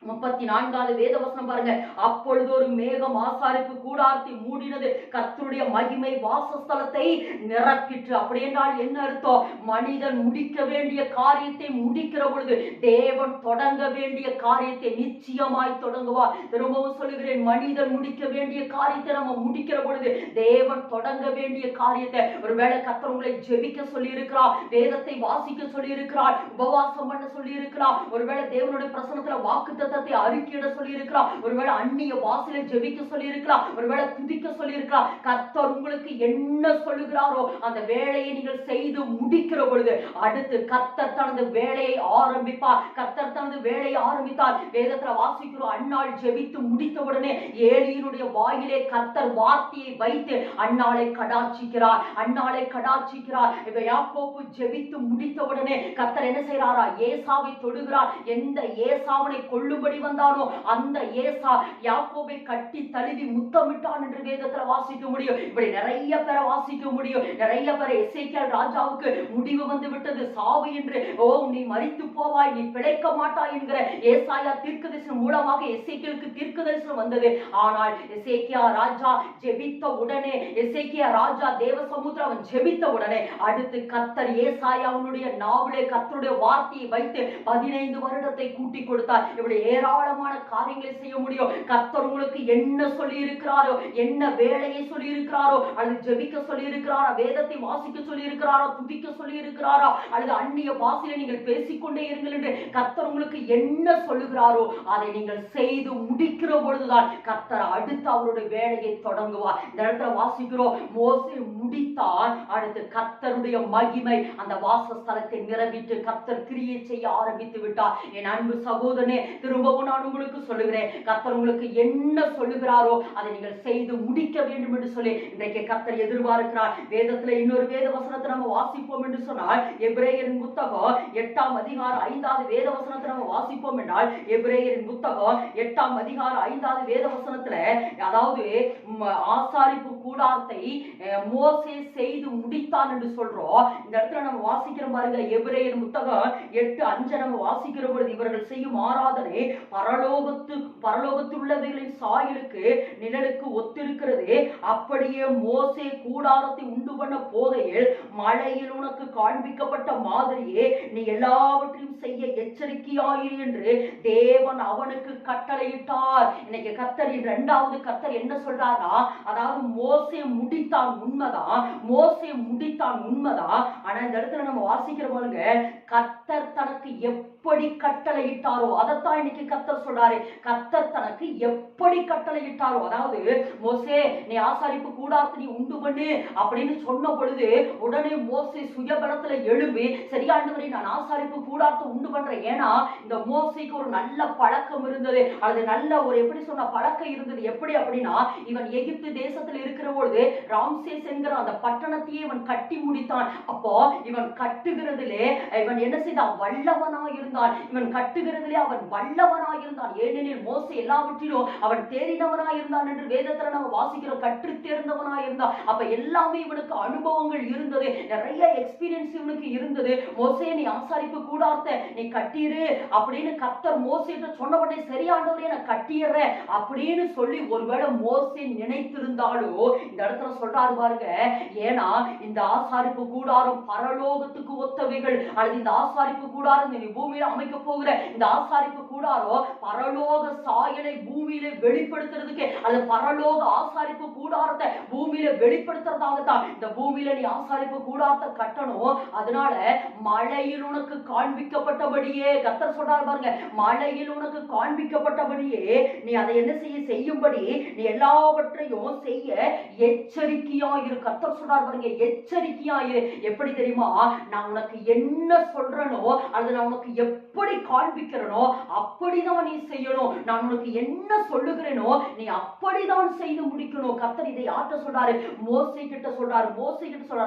34வது வேதவசனம் பாருங்க, அப்பொழுது ஒரு மேகம் ஆசாரிப்பு கூடாரத்தை மூடினது, கர்த்தருடைய மகிமை வாசஸ்தலத்தை நிரப்பிற்று. அப்படி என்றால் என்ன அர்த்தம்? மனிதன் முடிக்க வேண்டிய காரியத்தை முடிக்கிற பொழுது தேவன் தொடங்க வேண்டிய காரியத்தை நிச்சயமாய் தொடங்குவார். திரும்பவும் சொல்லுகிறேன், மனிதன் முடிக்க வேண்டிய காரியத்தை நம்ம முடிக்கிற பொழுது தேவன் தொடங்க வேண்டிய காரியத்தை, ஒருவேளை கர்த்தர் உங்களை ஜெபிக்க சொல்லி இருக்கிறார், வேதத்தை வாசிக்க சொல்லி இருக்கிறார், உபவாசம் பண்ண சொல்லி இருக்கிறார், ஒருவேளை தேவனுடைய பிரசன்னத்துல வாக்குத்தத்தத்தை அறிக்கையிட சொல்லி இருக்கிறார், ஒருவேளை அந்நிய வாசலை ஜெபிக்க சொல்லி இருக்கிறார், ஒருவேளை துதிக்க சொல்லி இருக்கிறார். கர்த்தர் உங்களுக்கு என்ன சொல்லுகிறாரோ அந்த வேலையை நீங்கள் செய்து முடிக்கிற பொழுது அடுத்து கர்த்தர் தனது வேலையை ஆரம்பிப்பார். கர்த்தர் தனது வேலையை ஆரம்பித்தார். வேதத்துல வாசிக்கிறோம், அன்னாள் ஜெபித்து முடித்தவுடனே ஏலியினுடைய வாயிலே கர்த்தர் வார்த்தையை வைத்து அன்னாளை கடாட்சிக்கிறார். இப்ப யாக்கோபு ஜெபித்து முடித்தவுடனே கர்த்தர் என்ன செய்யறாரா, ஏசாவை தொடுகிறார். எந்த ஏசாவனை கொள்ளும்படி வந்தானோ அந்த ஏசா யாக்கோபை கட்டி தழுவி முத்தமிட்டான் என்று வேதத்துல வாசிக்க முடியும். இப்படி நிறைய பேரை வாசிக்க முடியும். நிறைய பேரை எசேக்கியேல் ராஜாவுக்கு முடிவு வந்து விட்டது, சாவு என்று, நீ மரித்து போவாய், நீ பிழைக்க மாட்டாய் என்கிற ஏசாயா தீர்க்கதரிசனம் மூலமாக எசேக்கியேலுக்கு தீர்க்கதரிசனம் வந்தது. ஆனால் எசேக்கியா ராஜா ஜெபித்த உடனே, எசேக்கியா ராஜா தேவ சமுத்திரம் அவன் ஜெபித்த உடனே அடுத்து கர்த்தர் ஏசாயாவுடைய நாவிலே கர்த்தருடைய வார்த்தையை வைத்து 15 வருடத்தை கூட்டி கொடுத்தார். இப்படி ஏராளமான காரியங்களை செய்ய முடியும். கர்த்தர் உங்களுக்கு என்ன சொல்லி இருக்கிறாரோ, என்ன வேலையை சொல்லி இருக்கிறாரோ, அல்லது ஜெபிக்க சொல்லி இருக்கிறாரா, வேதத்தை வாசிக்க சொல்லி இருக்கிறாரா, துதிக்க சொல்லி இருக்கிறாரா, அல்லது அந்நிய பாஷையில நீங்கள் பேசிக்கொண்டே இருங்கள் என்று கர்த்தர் உங்களுக்கு என்ன சொல்லுகிறாரோ அதை நீங்கள் செய்து முடிக்கிற பொழுதுதான் கர்த்தர் அடுத்து அவருடைய வேலையை தொடங்குவார். இந்த இடத்துல வாசிக்கிறோம், மோசே முடித்தான், அடுத்து கர்த்தருடைய மகிமை அந்த வாசஸ்தலத்தை நிரம்பிட்டு கர்த்தர் கிரியை செய்ய ஆரம்பித்து விட்டார். என் அன்பு சகோதரனே, திரும்பவும் நான் உங்களுக்கு சொல்லுகிறேன், கர்த்தர் உங்களுக்கு என்ன சொல்லுகிறாரோ அதை நீங்கள் செய்து முடிக்க வேண்டும் என்று சொல்லி இன்றைக்கு கர்த்தர் எதிர்பார்க்கிறார். வேதத்துல இன்னொரு வேத வசனத்தை நம்ம வாசிப்போம் என்று சொன்னால் எபிரேயரின் புத்தகம் 8ஆம் அதிகாரம் 5வது வேத வசனத்தை நம்ம வாசிப்போம் என்றால் எபிரேயரின் புத்தகம் 8ஆம் அதிகாரம் 5வது வேத வசனத்துல, அதாவது ஆசாரிப்பு கூடாரத்தை மோசே செய்து முடித்தான் என்று சொல்றோம். இந்த இடத்துல நம்ம வாசிக்கிற பாருங்க, எபிரேயர் புத்தகம் 8:5 நம்ம வாசிக்கிற பொழுது, இவர்கள் செய்யும் ஆராதனை பரலோகத்தில் உள்ளவைகளின் சாயலுக்கு நிழலுக்கு ஒத்திருக்கிறது. அப்படியே மோசே கூடாரத்தை உண்டு பண்ண போகையில் மலையில் உனக்கு காண்பிக்கப்பட்ட மாதிரியே நீ எல்லாவற்றையும் செய்ய எச்சரிக்கையாயிரு என்று தேவன் அவனுக்கு கட்டளையிட்டார். இன்னைக்கு கர்த்தர் 2வது கர்த்தர் என்ன சொல்றாரா, அதாவது மோசே முடித்தான் உண்மைதான், மோசே முடித்தான் உண்மைதான். ஆனா இந்த இடத்துல நம்ம வாசிக்கிற பாருங்க, கர்த்தர் தனக்கு எப்படி கட்டளையிட்டாரோ அதைத்தான் இன்னைக்கு கர்த்தர் சொல்றாரு. கர்த்தர் தனக்கு எப்படி கட்டளையிட்டாரோ, அதாவது மோசே நீ ஆசாரிப்பு கூடாரத்தை நீ உண்டு பண்ணு அப்படின்னு சொன்ன பொழுது உடனே மோசே சுயபலத்துல எழும்பி, சரியாண்டவரை நான் ஆசாரிப்பு கூடாரத்தை உண்டு பண்றேன். ஏன்னா இந்த மோசேக்கு ஒரு நல்ல பழக்கம் இருந்தது, அது நல்ல ஒரு எப்படி சொன்ன பழக்கம் இருந்தது. எப்படி அப்படின்னா, இவன் எகிப்து தேசத்தில் இருக்கிற பொழுது ராம்சேஸ் என்கிற அந்த பட்டணத்தையே இவன் கட்டி முடித்தான். அப்போ இவன் கட்டுகிறதிலே இவன் என்ன செய்தான், வல்லவனாய் இருந்தான். இவன் கட்டுகிறதிலே அவன் வல்லவனாய் இருந்தான். ஏனெனில் மோசே எல்லாவற்றிலும் அவன் தேறினவனாய் இருந்தான் என்று வேதத்துல நம்ம வாசிக்கிறோம். கற்று தேர்ந்தவனாய் இருந்தான். அப்ப எல்லாமே இவனுக்கு அனுபவங்கள் இருந்தது, நிறைய எக்ஸ்பீரியன்ஸ் இவனுக்கு இருந்தது. மோசே நீ ஆசாரிப்பு கூடாரத்தை நீ கட்டிரு அப்படின்னு கர்த்தர் மோசேட்ட சொன்ன உடனே, சரியாண்டவரே நான் கட்டிடுறேன் அப்படின்னு சொல்லி ஒருவேளை மோசே நினைத்திருந்தாலோ இந்த இடத்துல சொல்றாரு பாருங்க, ஏன்னா இந்த ஆசாரிப்பு கூடாரம் பரலோகத்துக்கு ஒத்தவைகள், அல்லது இந்த ஆசாரிப்பு கூடாரம் நீ பூமியில அமைக்க போகிற இந்த ஆசாரிப்பு கூடாரம் பரலோக சாயலை பூமியில வெளிப்படுத்துறதுக்கு, அல்லது பரலோக ஆசாரிப்பு கூடாரத்தை பூமியில வெளிப்படுத்துறதாகத்தான் இந்த பூமியில நீ ஆசாரிப்பு கூடாரத்தை கட்டணும். அதனால மலையில் உனக்கு காண்பிக்கப்பட்டபடியே கர்த்தர் சொல்றாரு பாருங்க, மலையில் உனக்கு காண்பிக்கப்பட்டபடியே நீ அதை என்ன செய்யும்படி நீ எல்லாவற்றையும் செய்ய எச்சரிக்கையாயிரு. கர்த்தர் சொல்றாரு பாருங்க, எச்சரிக்கையாயிரு. எப்படி தெரியுமா, நான் உனக்கு என்ன சொல்றனோ அல்லது நான் உனக்கு எப்படி காண்பிக்கிறனோ அப்படிதான் நீ செய்யணும். நான் உனக்கு என்ன சொல்லுகிறேனோ நீ அப்படிதான் செய்து முடிக்கணும். கர்த்தர் இதை யார்கிட்ட சொல்றாரு, மோசே கிட்ட சொல்றாரு.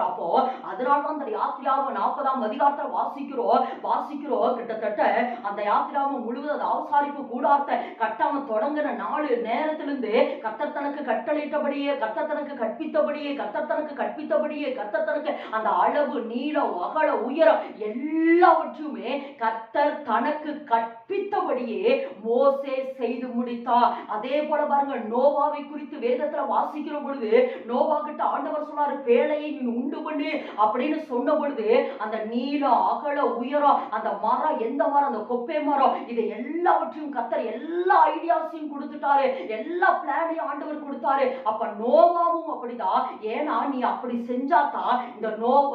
அப்போ அதனால்தான் அந்த யாத்திராகமம் 40ஆம் அதிகாரத்தை வாசிக்கிறோம். கிட்டத்தட்ட அந்த யாத்திராகமம் முழுவதும் ஆசாரிப்பு கூடாரத்தை கட்டாம தொடங்கின நாள் நேரத்திலிருந்து கர்த்தர் தனக்கு கட்டளையிட்டபடியே, கர்த்தர் தனக்கு கற்பித்தபடியே, கர்த்தர் தனக்கு அந்த அளவு, நீளம், அகல, உயரம் எல்லாவற்றையுமே கர்த்தர் தனக்கு கற்பித்தபடியே மோசே செய்து முடித்தார். அதே போல பாருங்க, நோவாவை குறித்து வேதத்துல வாசிக்கிற பொழுது நோவா கிட்ட ஆண்டவர் சொன்னாரு, பேழையை நீ உண்டு பண்ணு அப்படின்னு சொன்ன பொழுது அந்த நீளம், அகல, உயரம், அந்த மரம், எந்த மரம், அந்த கொப்பை மரம், இது எல்லாவற்றையும் கர்த்தர் எல்லா ஐடியாஸையும் கொடுத்துட்டாரு, எல்லா பிளானையும் ஆண்டவர் கொடுத்தாரு. அப்ப நோவாவும் அப்படிதான். ஏன்னா நீ அப்படி செஞ்சாதான்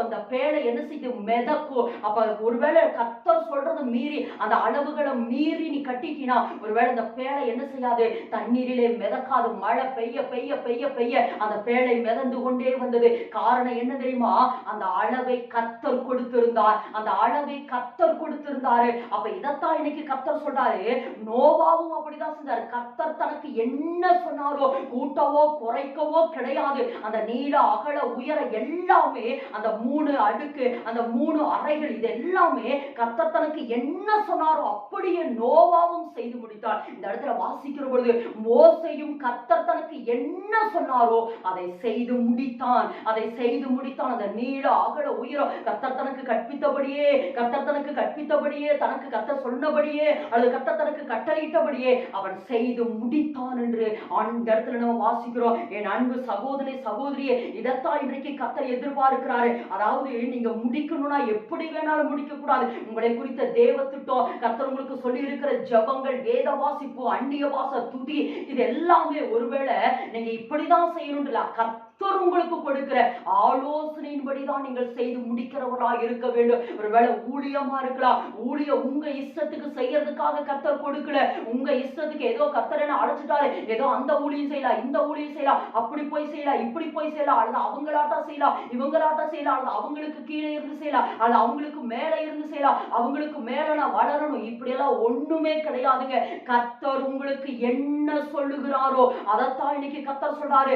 அந்த பேழை என்ன செய்யும், மிதக்கும். அப்ப ஒருவேளை கர்த்தர் சொல்றது மீறி, அந்த அளவுகளை மீறி நீ கட்டிக்கினா ஒருவேளை அந்த பேழை என்ன செய்யாது, தண்ணீரிலே மிதக்காது. மழை பெய்ய பெய்ய பெய்ய பெய்ய அந்த பேழை மிதந்து கொண்டே வந்தது. காரணம் என்ன தெரியுமா, அந்த அளவை கர்த்தர் கொடுத்திருந்தார், அப்ப இதைத்தான் இன்னைக்கு கர்த்தர் சொல்றாரு. நோவாவும் அப்படிதான் செஞ்சாரு. கர்த்தர் தனக்கு என்ன சொன்னாரோ கூட்டவோ குறைக்கவோ கிடையாது. அந்த நீள, அகல, உயர எல்லாமே, அந்த 3 அடுக்கு, அந்த 3 அறைகள், இது எல்லாமே கர்த்தர் தனக்கு என்ன சொன்னாரோ அப்படியே நோவாவும் செய்து முடித்தார். இந்த இடத்துல வாசிக்கிற பொழுது மோசேயும் கர்த்தர் தனக்கு என்ன சொன்னாரோ அதை செய்து முடித்தான். அந்த நீள, அகல, உயரம் கர்த்தர் தனக்கு கற்பித்தபடியே, தனக்கு கர்த்தர் சொன்னபடியே, அல்லது கர்த்தர் தனக்கு கட்டளையிட்டபடியே அவன் செய்து முடித்தான் என்று அந்த இடத்துல நம்ம வாசிக்கிறோம். என் அன்பு சகோதரி, சகோதரியே, இதைத்தான் இன்றைக்கு கர்த்தர் எதிர்பார்க்கிறாரு. அதாவது நீங்க முடிக்கணும்னா எப்படி வேணாலும் முடிக்க கூடாது. உங்களை குறித்த தேவ திட்டம், கர்த்தர் உங்களுக்கு சொல்லி இருக்கிற ஜெபங்கள், வேத வாசிப்பு, அந்நிய பாஷை, துதி, இது எல்லாமே ஒருவேளை நீங்க இப்படிதான் செய்யணும் இல்ல, கர்த்தர் உங்களுக்கு கொடுக்கிற ஆலோசனையின்படிதான் நீங்கள் செய்து முடிக்கிறவராக இருக்க வேண்டும். ஒருவேளை ஊழியமா இருக்கலாம், ஊழியம் உங்க இஷ்டத்துக்கு செய்யறதுக்காக கர்த்தர் கொடுக்கல, உங்க இஷ்டத்துக்கு ஏதோ கர்த்தர் என்ன அழைச்சிட்டாரு, ஏதோ அந்த ஊழியம் செய்யலாம், இந்த ஊழியம் செய்யலாம், அப்படி போய் செய்யலாம், இப்படி போய் செய்யலாம், அல்லது அவங்களாட்டா செய்யலாம், இவங்களாட்டா செய்யலாம், அல்லது அவங்களுக்கு கீழே இருந்து செய்யலாம், அல்லது அவங்களுக்கு மேல இருந்து செய்யலாம், அவங்களுக்கு மேல நான் வளரணும், இப்படி எல்லாம் ஒண்ணுமே கிடையாதுங்க. கர்த்தர் உங்களுக்கு என்ன சொல்லுகிறாரோ அதைத்தான் இன்னைக்கு கர்த்தர் சொல்றாரு.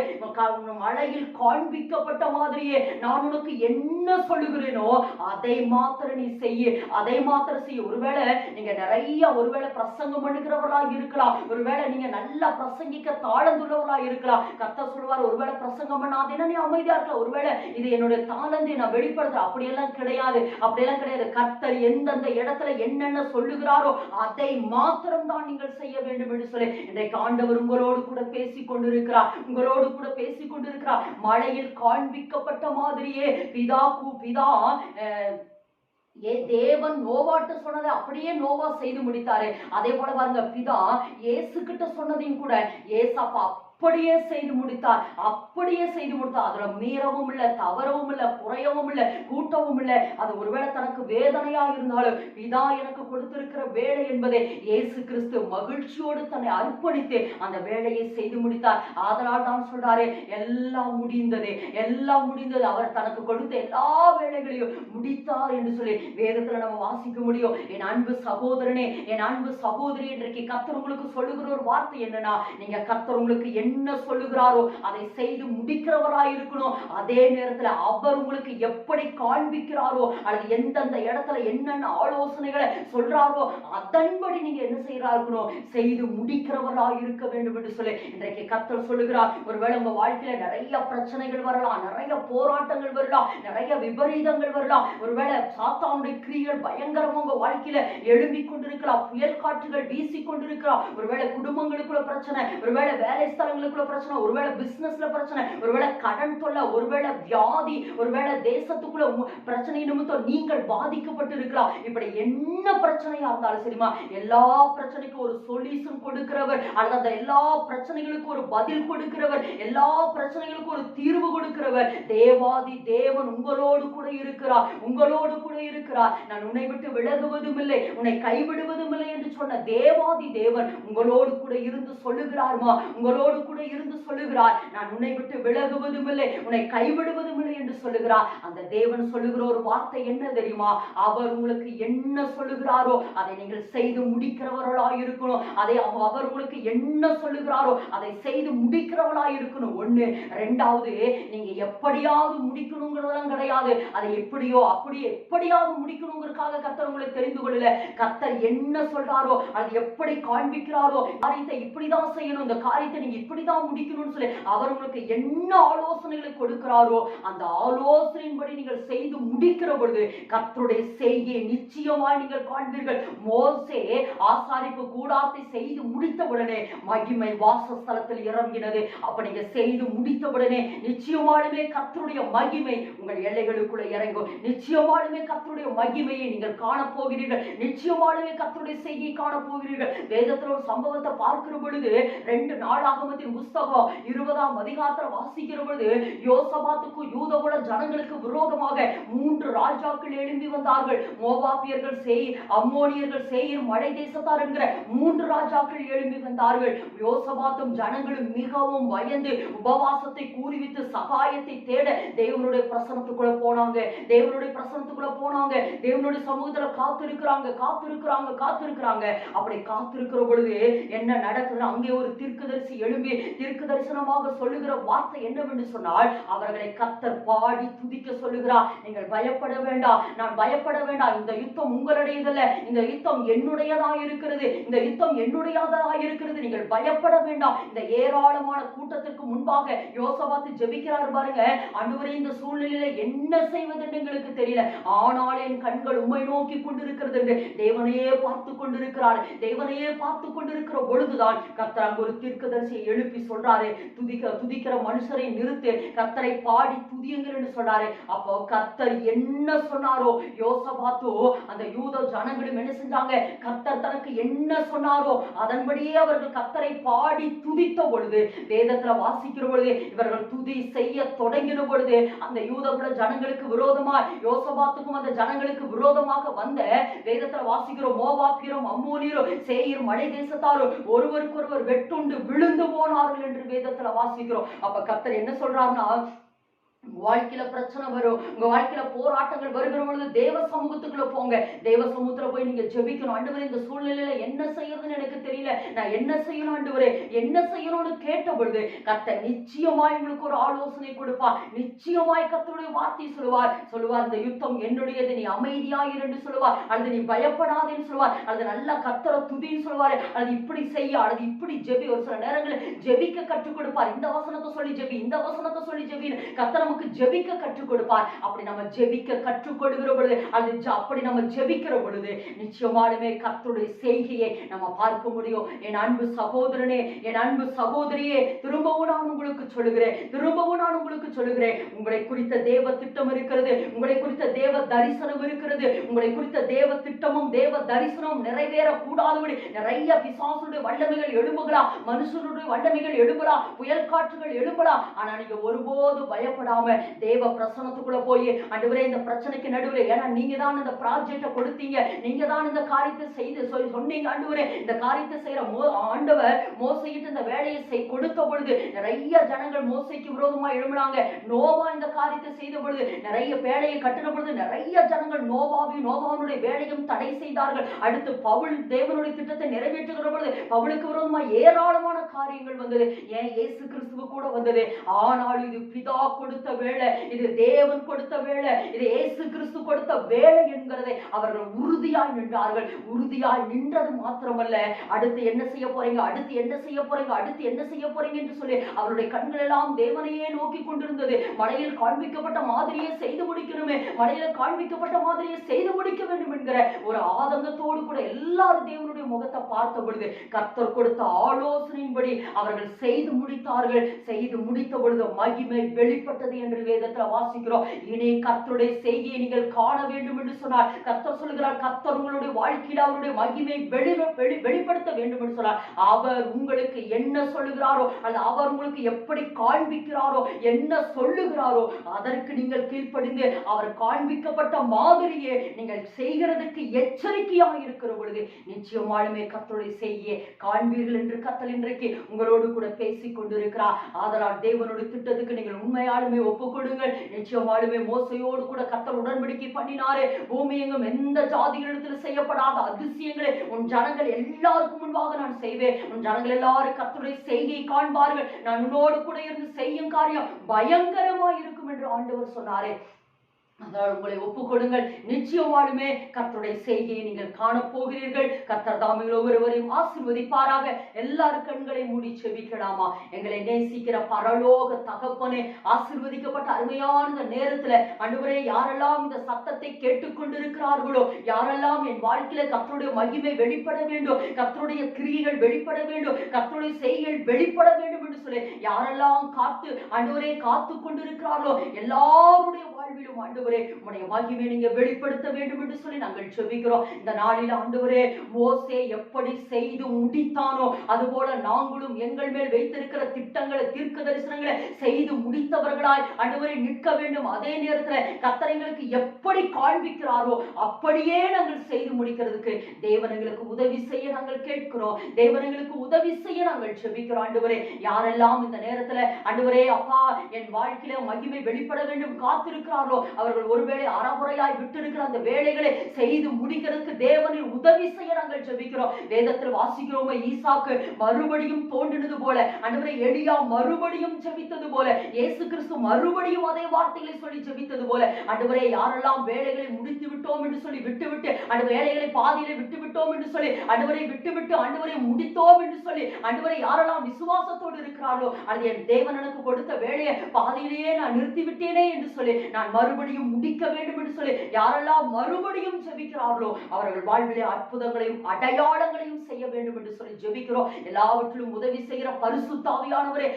மழையில் காண்பிக்கப்பட்ட மாதிரியே நான் உனக்கு என்ன சொல்லுகிறேனோ அதை மாத்திரம் நீ செய்ய, அதை மாத்திரம் செய்ய. ஒருவேளை நீங்க நிறைய ஒருவேளை பிரசங்கம் பண்ணுகிறவர்களாக இருக்கலாம், ஒருவேளை நீங்க நல்லா பிரசங்கிக்க தாளந்துள்ளவர்களாக இருக்கலாம். கர்த்தர் சொல்வார், ஒருவேளை பிரசங்கம் பண்ணாதேன்னா நீ அமைதியா இருக்கலாம், ஒருவேளை இது என்னுடைய தாளந்தை நான் வெளிப்படுத்த, அப்படியெல்லாம் கிடையாது, அப்படியெல்லாம் கிடையாது. கர்த்தர் எந்தெந்த இடத்துல என்னென்ன சொல்லுகிறாரோ அதை மாத்திரம் தான் நீங்கள் செய்ய வேண்டும் என்று சொல்லி இன்றைக்கு ஆண்டவர் உங்களோடு கூட பேசிக் கொண்டிருக்கிறார், உங்களோடு கூட பேசிக் கொண்டிருக்கிறார். மழையில் காண்பிக்கப்பட்ட மாதிரியே பிதா தேவன் நோவாட்ட சொன்னதை அப்படியே நோவா செய்து முடித்தாரு. அதே போல பாருங்க, பிதா இயேசு கிட்ட சொன்னதையும் கூட ஏசாப்பா அப்படியே செய்து முடித்தார், அப்படியே செய்து முடித்தார். அதுல மீறவும் இல்லை, தவறவும் இல்லை, குறையவும் இல்லை, கூட்டவும் இல்லை. அது ஒருவேளை தனக்கு வேதனையா இருந்தாலும் பிதா எனக்கு கொடுத்திருக்கிற வேலை என்பதை இயேசு கிறிஸ்து மகிழ்ச்சியோடு தன்னை அர்ப்பணித்து அந்த வேலையை செய்து முடித்தார். அதனால் தான் சொல்றாரு, எல்லாம் முடிந்தது, எல்லாம் முடிந்தது, அவர் தனக்கு கொடுத்த எல்லா வேலைகளையும் முடித்தார் என்று சொல்லி வேதத்துல நம்ம வாசிக்க முடியும். என் அன்பு சகோதரனே, என் அன்பு சகோதரி, இன்றைக்கு கர்த்தர் உங்களுக்கு சொல்லுகிற ஒரு வார்த்தை என்னன்னா, நீங்க கர்த்தர் உங்களுக்கு என்ன சொல்லுகிறாரோ அதை செய்து முடிக்கிறவராய் இருக்கணும். அதே நேரத்தில் அவர் உங்களுக்கு எப்படி காண்பிக்கிறாரோ அல்லது எந்தெந்த இடத்துல என்னென்ன ஆலோசனைகளை சொல்றாரோ அதன்படி நீங்க என்ன செய்யறாருக்கணும், செய்து முடிக்கிறவராய் இருக்க வேண்டும் என்று சொல்லி இன்றைக்கு கர்த்தர் சொல்லுகிறார். ஒருவேளை உங்க வாழ்க்கையில நிறைய பிரச்சனைகள் வரலாம், நிறைய போராட்டங்கள் வரலாம், நிறைய விபரீதங்கள் வரலாம். ஒருவேளை சாத்தானுடைய கிரியைகள் பயங்கரமா உங்க வாழ்க்கையில எழும்பிக் கொண்டிருக்கலாம், புயல் காற்றுகள் வீசி கொண்டிருக்கலாம். ஒருவேளை குடும்பங்களுக்குள்ள பிரச்சனை, ஒருவேளை வேலை ஸ்தலங்களுக்குள்ள பிரச்சனை, ஒருவேளை பிசினஸ்ல பிரச்சனை, ஒருவேளை கடன் தொல்லை, ஒருவேளை வியாதி, ஒருவேளை தேசத்துக்குள்ள பிரச்சனை நிமித்தம் நீங்கள் பாதிக்கப்பட்டு இருக்கலாம். இப்படி என்ன பிரச்சனையா இருந்தாலும் சரிமா, எல்லா பிரச்சனைக்கும் ஒரு சொல்யூஷன் கொடுக்கிறவர், அல்லது அந்த எல்லா பிரச்சனைகளுக்கும் ஒரு பதில் கொடுக்கிறவர், எல்லா பிரச்சனைகளுக்கும் ஒரு தீர்வு கொடுக்கிறவர் தேவாதி தேவன் உங்களோடு கூட இருக்கிறார், உங்களோடு கூட இருக்கிறார். நான் உன்னை விட்டு விலகுவதும் இல்லை, உன்னை கைவிடுவதும் இல்லை என்று சொன்ன தேவாதி தேவன் உங்களோடு கூட இருந்து சொல்லுகிறார்மா, உங்களோடு கூட இருந்து சொல்லுகிறார், நான் உன்னை விட்டு விலகுவதும் இல்லை, உன்னை கைவிடுவதும் இல்லை என்று சொல்லுகிறார். அந்த தேவன் சொல்லுகிற ஒரு வார்த்தை என்ன தெரியுமா, அவர் உங்களுக்கு என்ன சொல்லுகிறாரோ அதை நீங்கள் செய்து முடிக்கிறவர்களாய் இருக்கணும். அதை அவர் உங்களுக்கு என்ன சொல்லுகிறாரோ அதை செய்து முடிக்கிறவர்களாய் இருக்கணும். ஒண்ணு. ரெண்டாவது, நீங்க எப்படியாவது முடிக்கணுங்கிறதெல்லாம் கிடையாது, அதை எப்படியோ அப்படியே எப்படியாவது முடிக்கணுங்கிறதுக்காக கர்த்தர் உங்களை தெரிந்து கொள்ளல. கர்த்தர் என்ன சொல்றாரோ அது எப்படி காண்பிக்கிறாரோ, காரியத்தை இப்படிதான் செய்யணும், இந்த காரியத்தை நீங்க இப்படிதான் முடிக்கணும்னு சொல்லி அவர் உங்களுக்கு என்ன ஆலோசனைகளை கொடுக்கிறாரோ அந்த ஆலோசனையின்படி நீங்கள் செய்து முடிக்கிற பொழுது கர்த்தருடைய செய்கையை நிச்சயமாய் நீங்கள் காண்பீர்கள். மோசே ஆசாரிப்பு கூடாரத்தை செய்து முடித்த உடனே மகிமை வாசஸ்தலத்தில் இறங்கினது. அப்ப நீங்க செய்து முடித்த உடனே நிச்சயமாலுமே கர்த்தருடைய மகிமை உங்கள் எல்லைகளுக்குள்ள இறங்கும். நிச்சயமாலுமே கர்த்தருடைய மகிமையை நீங்கள் காணப்போகிறீர்கள், நிச்சயமாலுமே கர்த்தருடைய செய்கையை காணப்போகிறீர்கள். வேதத்தில் ஒரு சம்பவத்தை பார்க்கிற பொழுது 2 நாளாகமத்தின் புஸ்தகம் 20ஆம் அதிகாரத்தில் வாசிக்கிற பொழுது யோசபாத்துக்கும் யூதகுல ஜனங்களுக்கு விரோதமாக 3 ராஜாக்கள் எழும்பி வந்தார்கள். மோவாபியர்கள், சேயீர், அம்மோனியர்கள், சேயீர், மலை தேசத்தார் என்கிற 3 ராஜாக்கள் எழும்பி வந்தார்கள். யோசபாத்தும் ஜனங்களும் மிகவும் பயந்து உபவாசத்தை கூறிவிட்டு சகாயத்தை தேட தேவனுடைய பிரசன்னத்துக்குள்ள போனாங்க, தேவனுடைய பிரசன்னத்துக்குள்ள போனாங்க, தேவனுடைய சமூகத்துல காத்திருக்கிறாங்க, காத்திருக்கிறாங்க, காத்திருக்கிறாங்க. அப்படி காத்திருக்கிற பொழுது என்ன நடக்குது, அங்கே ஒரு தீர்க்கதரிசி எழும்பி தீர்க்க தரிசனமாக சொல்லுகிற வார்த்தை என்னவென்று சொன்னால், அவர்களை கர்த்தர் பாடி துதிக்க சொல்லுகிறார். நீங்கள் பயப்பட வேண்டாம், நான் பயப்பட வேண்டாம், இந்த யுத்தம் உங்களுடையதல்ல, இந்த யுத்தம் என்னுடையதா இருக்கிறது, இந்த யுத்தம் என்னுடையதா இருக்கிறது, நீங்கள் பயப்பட வேண்டாம். இந்த ஏராளமான கூட்டத்திற்கு முன்பாக யோசபாத்து ஜெபிக்கிறார் பாருங்க. ஆண்டவரே, இந்த சூழ்நிலையில என்ன செய்வது என்று எங்களுக்கு தெரியல, ஆனால் என் கண்கள் உம்மை நோக்கி கொண்டிருக்கிறது என்று தேவனையே பார்த்து கொண்டிருக்கிறார். தேவனையே பார்த்து கொண்டிருக்கிற பொழுதுதான் கர்த்தர் அங்கு ஒரு தீர்க்கதரிசியை எழுப்பி சொல்றாரு, துதிக்கிற மனுஷரை நிறுத்து, கர்த்தரை பாடி துதியுங்கள் என்று என்று சொன்னாரு. அப்போ கர்த்தர் என்ன சொன்னாரோ யோசபாத்தோ அந்த யூத ஜனங்களும் என்ன செஞ்சாங்க, கர்த்தர் தனக்கு என்ன சொன்னாரோ அதன்படியே அவர்கள் கர்த்தரை பாடி துதித்த பொழுது, வேதத்துல வாசிக்கிற பொழுது இவர்கள் துதி செய்ய தொடங்கின பொழுது அந்த யூதகுல ஜனங்களுக்கு விரோதமா யோசபாத்துக்கும் அந்த ஜனங்களுக்கு விரோதமாக வந்த வேதத்துல வாசிக்கிறோம் மோவாபியரும் அம்மோனியரும் சேயீர் மலை தேசத்தாரும் ஒருவருக்கொருவர் வெட்டுண்டு விழுந்து போனார்கள் என்று வேதத்துல வாசிக்கிறோம். அப்ப கர்த்தர் என்ன சொல்றாருன்னா, உங்க வாழ்க்கையில பிரச்சனை வரும், உங்க வாழ்க்கையில போராட்டங்கள் வருகிற பொழுது தேவ சமூகத்துக்குள்ள போங்க. தேவ சமூகத்துல போய் நீங்க ஜெபிக்கணும். ஆண்டவரே இந்த சூழ்நிலையில என்ன செய்யறதுன்னு எனக்கு தெரியல, நான் என்ன செய்யணும் ஆண்டவரே, என்ன செய்யணும்னு கேட்ட பொழுது கர்த்தர் நிச்சயமாய் உங்களுக்கு ஒரு ஆலோசனை கொடுப்பார். நிச்சயமாய் கர்த்தருடைய வார்த்தை சொல்லுவார் இந்த யுத்தம் என்னுடையது, நீ அமைதியாயிரு என்று சொல்லுவார், அல்லது நீ பயப்படாதேன்னு சொல்லுவார், அல்லது நல்லா கர்த்தரை துதின்னு சொல்லுவாரு, அல்லது இப்படி செய்ய, அல்லது இப்படி ஜெபி. ஒரு சில நேரங்களில் ஜெபிக்க கற்றுக் கொடுப்பார். இந்த வசனத்தை சொல்லி ஜெபி, இந்த வசனத்தை சொல்லி ஜெபின்னு கர்த்தர் நமக்கு ஜெபிக்க கற்றுக் கொடுப்பார். அப்படி நம்ம ஜெபிக்க கற்றுக் கொடுக்கிற பொழுது, அப்படி நம்ம ஜெபிக்கிற பொழுது நிச்சயமாலுமே கர்த்தருடைய செய்கையை நம்ம பார்க்க முடியும். என் அன்பு சகோதரனே, என் அன்பு சகோதரியே, திரும்பவும் நான் உங்களுக்கு சொல்லுகிறேன், உங்களை குறித்த தேவ திட்டம் இருக்கிறது, உங்களை குறித்த தேவ தரிசனம் இருக்கிறது. உங்களை குறித்த தேவ திட்டமும் தேவ தரிசனமும் நிறைவேற கூடாதபடி நிறைய பிசாசுடைய வல்லமைகள் எழும்புகலாம், மனுஷனுடைய வல்லமைகள் எழும்பலாம், புயல் காற்றுகள் எழும்பலாம். ஆனா நீங்க ஒருபோது பயப்படாம தேவ பிரசன்னத்துக்குள்ள போய் ஆண்டவரே இந்த பிரச்சனைக்கு நடுவுல, ஏன்னா நீங்க தான் இந்த ப்ராஜெக்ட கொடுத்தீங்க, நீங்க தான் இந்த காரியத்தை செய்து சொன்னீங்க ஆண்டவரே, இந்த காரியத்தை செய்யற ஆண்டவர் மோசையிட்டு இந்த வேலையை கொடுத்த பொழுது நிறைய ஜனங்கள் மோசைக்கு விரோதமா எழும்பினாங்க. நோவா இந்த காரியத்தை செய்த பொழுது, நிறைய வேலையை கட்டின பொழுது நிறைய ஜனங்கள் நோவாவுடைய வேலையும் தடை செய்தார்கள். அடுத்து பவுல் தேவனுடைய திட்டத்தை நிறைவேற்றுகிற பொழுது பவுலுக்கு விரோதமா ஏராளமான காரியங்கள் வந்தது. ஏன் இயேசு கிறிஸ்துவ கூட வந்தது. ஆனால் இது பிதா கொடுத்த வேலை, இது தேவன் கொடுத்த வேலை, இது இயேசு கிறிஸ்து கொடுத்த வேலை என்கிறதை அவர்கள் உறுதியாய் நின்றார்கள். உறுதியாய் நின்றது மாத்திரமல்ல, அடுத்து என்ன செய்ய போறீங்க, அடுத்து என்ன செய்ய போறீங்க, அடுத்து என்ன செய்ய போறீங்க என்று சொல்லி அவருடைய கண்கள் எல்லாம் தேவனையே நோக்கி கொண்டிருந்தது. மலையில் காண்பிக்கப்பட்ட மாதிரியே செய்து முடிக்கணுமே, மலையில காண்பிக்கப்பட்ட மாதிரியே செய்து முடிக்க வேண்டும் என்கிற ஒரு ஆதங்கத்தோடு கூட எல்லாரும் தேவனுடைய முகத்தை பார்த்த பொழுது கர்த்தர் கொடுத்த ஆலோசனையின்படி அவர்கள் செய்து முடித்தார்கள். செய்து முடித்த பொழுது மகிமை வெளிப்பட்டது என்று வேதத்தில் வாசிக்கிறோம். இனி கர்த்தருடைய செய்கையை நீங்கள் காண வேண்டும் என்று சொன்னார். கர்த்தர் சொல்கிறார், கர்த்தர் உங்களுடைய வாழ்க்கையில் அவருடைய மகிமை வெளிப்படுத்த வேண்டும் என்று சொன்னார். அவர் உங்களுக்கு என்ன சொல்லுகிறாரோ, அல்லது அவர் உங்களுக்கு எப்படி காண்பிக்கிறாரோ, என்ன சொல்லுகிறாரோ அதற்கு நீங்கள் கீழ்ப்படிந்து அவர் காண்பிக்கப்பட்ட மாதிரியே நீங்கள் செய்கிறதுக்கு எச்சரிக்கையாக இருக்கிற பொழுது நிச்சயமாலுமே கர்த்தருடைய செய்கையை காண்பீர்கள் என்று கர்த்தர் இன்றைக்கு உங்களோடு கூட பேசிக் கொண்டிருக்கிறார். ஆதலால் தேவனுடைய திட்டத்துக்கு நீங்கள் உண்மையாலுமே ஒப்புக்கொடுங்கள். நிச்சயமாலுமே மோசையோடு கூட கர்த்தர் உடன்படிக்கை பண்ணினாரே, பூமி எங்கும் எந்த ஜாதிகளிடத்தில் செய்யப்படாத அதிசயங்களை உன் ஜனங்கள் எல்லாருக்கும் முன்பாக நான் செய்வேன். உன் ஜனங்கள் எல்லாரும் கர்த்தருடைய செய்கையை காண்பார்கள். நான் உன்னோடு கூட இருந்து செய்யும் காரியம் பயங்கரமா இருக்கும் என்று ஆண்டவர் சொன்னாரே. அதனால் உங்களை ஒப்புக்கொடுங்கள். நிச்சயமாலுமே கர்த்தருடைய செய்கையை நீங்கள் காணப்போகிறீர்கள். கர்த்தர் தாமே ஒவ்வொருவரையும் ஆசீர்வதிப்பாராக. எல்லாரும் கண்களை மூடி செபிக்கலாமா? எங்களை நேசிக்கிற பரலோக தகப்பனே, ஆசீர்வதிக்கப்பட்ட அருமையான இந்த நேரத்துல ஆண்டவரே, யாரெல்லாம் இந்த சத்தத்தை கேட்டுக்கொண்டிருக்கிறார்களோ, யாரெல்லாம் என் வாழ்க்கையில கர்த்தருடைய மகிமை வெளிப்பட வேண்டும், கர்த்தருடைய கிரியைகள் வெளிப்பட வேண்டும், கர்த்தருடைய செய்கைகள் வெளிப்பட வேண்டும் என்று சொல்லி யாரெல்லாம் ஆண்டவரே காத்து கொண்டிருக்கிறார்களோ எல்லாருடைய வாழ்விலும் ஆண்டவரே உம்முடைய மகிமை நீங்க வெளிப்படுத்த வேண்டும் என்று சொல்லி நாங்கள் ஜெபிக்கிறோம். இந்த நாளில் ஆண்டவரே, மோசே எப்படி செய்து முடித்தானோ அதுபோல நாங்களும் எங்கள் மேல் வைத்திருக்கிற திட்டங்களை, தீர்க்க தரிசனங்களை செய்து முடித்தவர்களாய் ஆண்டவரே நிற்க வேண்டும். அதே நேரத்தில் கர்த்தர் எங்களுக்கு எப்படி காண்பிக்கிறாரோ அப்படியே நாங்கள் செய்து முடிக்கிறதுக்கு தேவன் எங்களுக்கு உதவி செய்ய நாங்கள் கேட்கிறோம். தேவன் எங்களுக்கு உதவி செய்ய நாங்கள் ஜெபிக்கிறோம். ஆண்டவரே, யாரெல்லாம் இந்த நேரத்தில் ஆண்டவரே அப்பா என் வாழ்க்கையில மகிமை வெளிப்பட வேண்டும் காத்திருக்கிறாரோ, அவர்கள் ஒருவேளை அறகுறையாய் விட்டிருக்கிற அந்த வேலைகளை செய்து முடிக்கிறதுக்கு தேவனின் உதவி செய்ய நாங்கள் ஜெபிக்கிறோம். வேதத்தில் வாசிக்கிறோம், ஈசாக்கு மறுபடியும் தோன்றினது போல, ஆண்டவரே எலியா மறுபடியும் ஜெபித்தது போல, இயேசு கிறிஸ்து மறுபடியும் அதே வார்த்தைகளை சொல்லி ஜெபித்தது போல, ஆண்டவரே யாரெல்லாம் வேலைகளை முடித்து விட்டோம் என்று சொல்லி விட்டுவிட்டு, அந்த வேலைகளை பாதியிலே விட்டு விட்டோம் என்று சொல்லி ஆண்டவரை விட்டுவிட்டு ஆண்டவரை முடித்தோம் என்று சொல்லி ஆண்டவரை யாரெல்லாம் விசுவாசத்தோடு இருக்கிறார்களோ, அது என் தேவன் எனக்கு கொடுத்த வேலையை பாதியிலேயே நான் நிறுத்தி விட்டேனே என்று சொல்லி நான் மறுபடியும் காரியம் முடிக்க வேண்டும் என்று சொல்லி யாரெல்லாம் மறுபடியும் ஜெபிக்கிறார்களோ அவர்கள் வாழ்விலே அற்புதங்களையும் அடையாளங்களையும் செய்ய வேண்டும் என்று சொல்லி ஜெபிக்கிறோம். எல்லாவற்றிலும் உதவி செய்கிற பரிசுத்த ஆவியானவரே,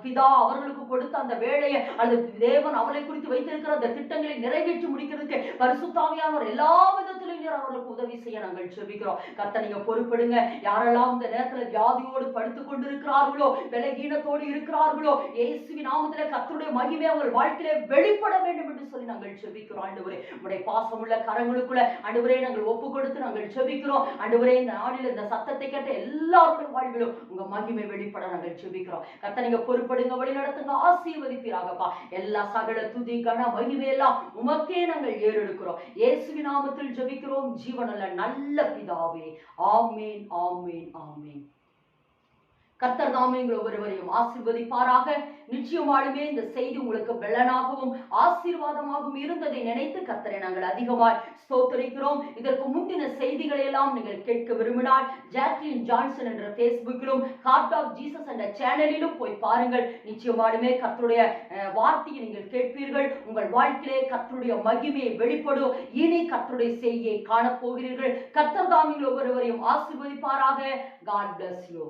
பிதா அவர்களுக்கு கொடுத்த அந்த வேலையை அல்லது தேவன் அவளை குறித்து வைத்திருக்கிற அந்த திட்டங்களை நிறைவேற்றி முடிக்கிறதுக்கு பரிசுத்த ஆவியானவர் எல்லா விதத்திலும் அவர்களுக்கு உதவி செய்ய நாங்கள் ஜெபிக்கிறோம். கர்த்தர் நீங்க பொறுப்படுங்க. யாரெல்லாம் இந்த நேரத்தில் வியாதியோடு படுத்துக் கொண்டிருக்கிறார்களோ, பலகீனத்தோடு இருக்கிறார்களோ, இயேசுவின் நாமத்திலே கர்த்தருடைய மகிமை அவர்கள் வாழ்க்கையிலே வெளிப்பட வேண்டும் என்று சொல்லி நாங்கள் ஜெபிக்கிறோம். ஆண்டவரே, உம்முடைய பாசமுள்ள கரங்களுக்குள்ள ஆண்டவரே நாங்கள் ஒப்பு கொடுத்து நாங்கள் ஜெபிக்கிறோம். ஆண்டவரே, இந்த நாளில் இந்த சத்தத்தை கேட்ட எல்லாருடைய வாழ்விலும் உங்க மகிமை வெளிப்பட நாங்கள் ஜெபிக்கிறோம். கர்த்தர் நீங்க பொறுப்படுங்க, வழி நடத்துங்க, ஆசீர்வதிப்பீராகப்பா. எல்லா சகல துதி கன மகிமை எல்லாம் உமக்கே நாங்கள் ஏறெடுக்கிறோம். இயேசுவின் நாமத்தில் ஜெபிக்கிறோம் ஜீவனுள்ள நல்ல பிதாவே. ஆமேன், ஆமேன், ஆமேன். கர்த்தர் தாமே உங்கள் ஒவ்வொருவரையும் ஆசீர்வதிப்பாராக. நிச்சயமாலுமே இந்த செய்தி உங்களுக்கு பலனாகவும் ஆசீர்வாதமாகவும் இருந்ததை நினைத்து கர்த்தரை நாங்கள் அதிகமாய் ஸ்தோத்திரிக்கிறோம். இதற்கு முந்தின செய்திகளை எல்லாம் நீங்கள் கேட்க விரும்பினால் ஜாக்லின் ஜான்சன் என்ற பேஸ்புக்கிலும் ஹார்ட் ஆஃப் ஜீசஸ் என்ற சேனலிலும் போய் பாருங்கள். நிச்சயமாலுமே கர்த்தருடைய வார்த்தையை நீங்கள் கேட்பீர்கள். உங்கள் வாழ்க்கையிலே கர்த்தருடைய மகிமையை வெளிப்படும். இனி கர்த்தருடைய செய்தியை காணப்போகிறீர்கள். கர்த்தர் தாமே உங்கள் ஒவ்வொருவரையும் ஆசீர்வதிப்பாராக. God bless you.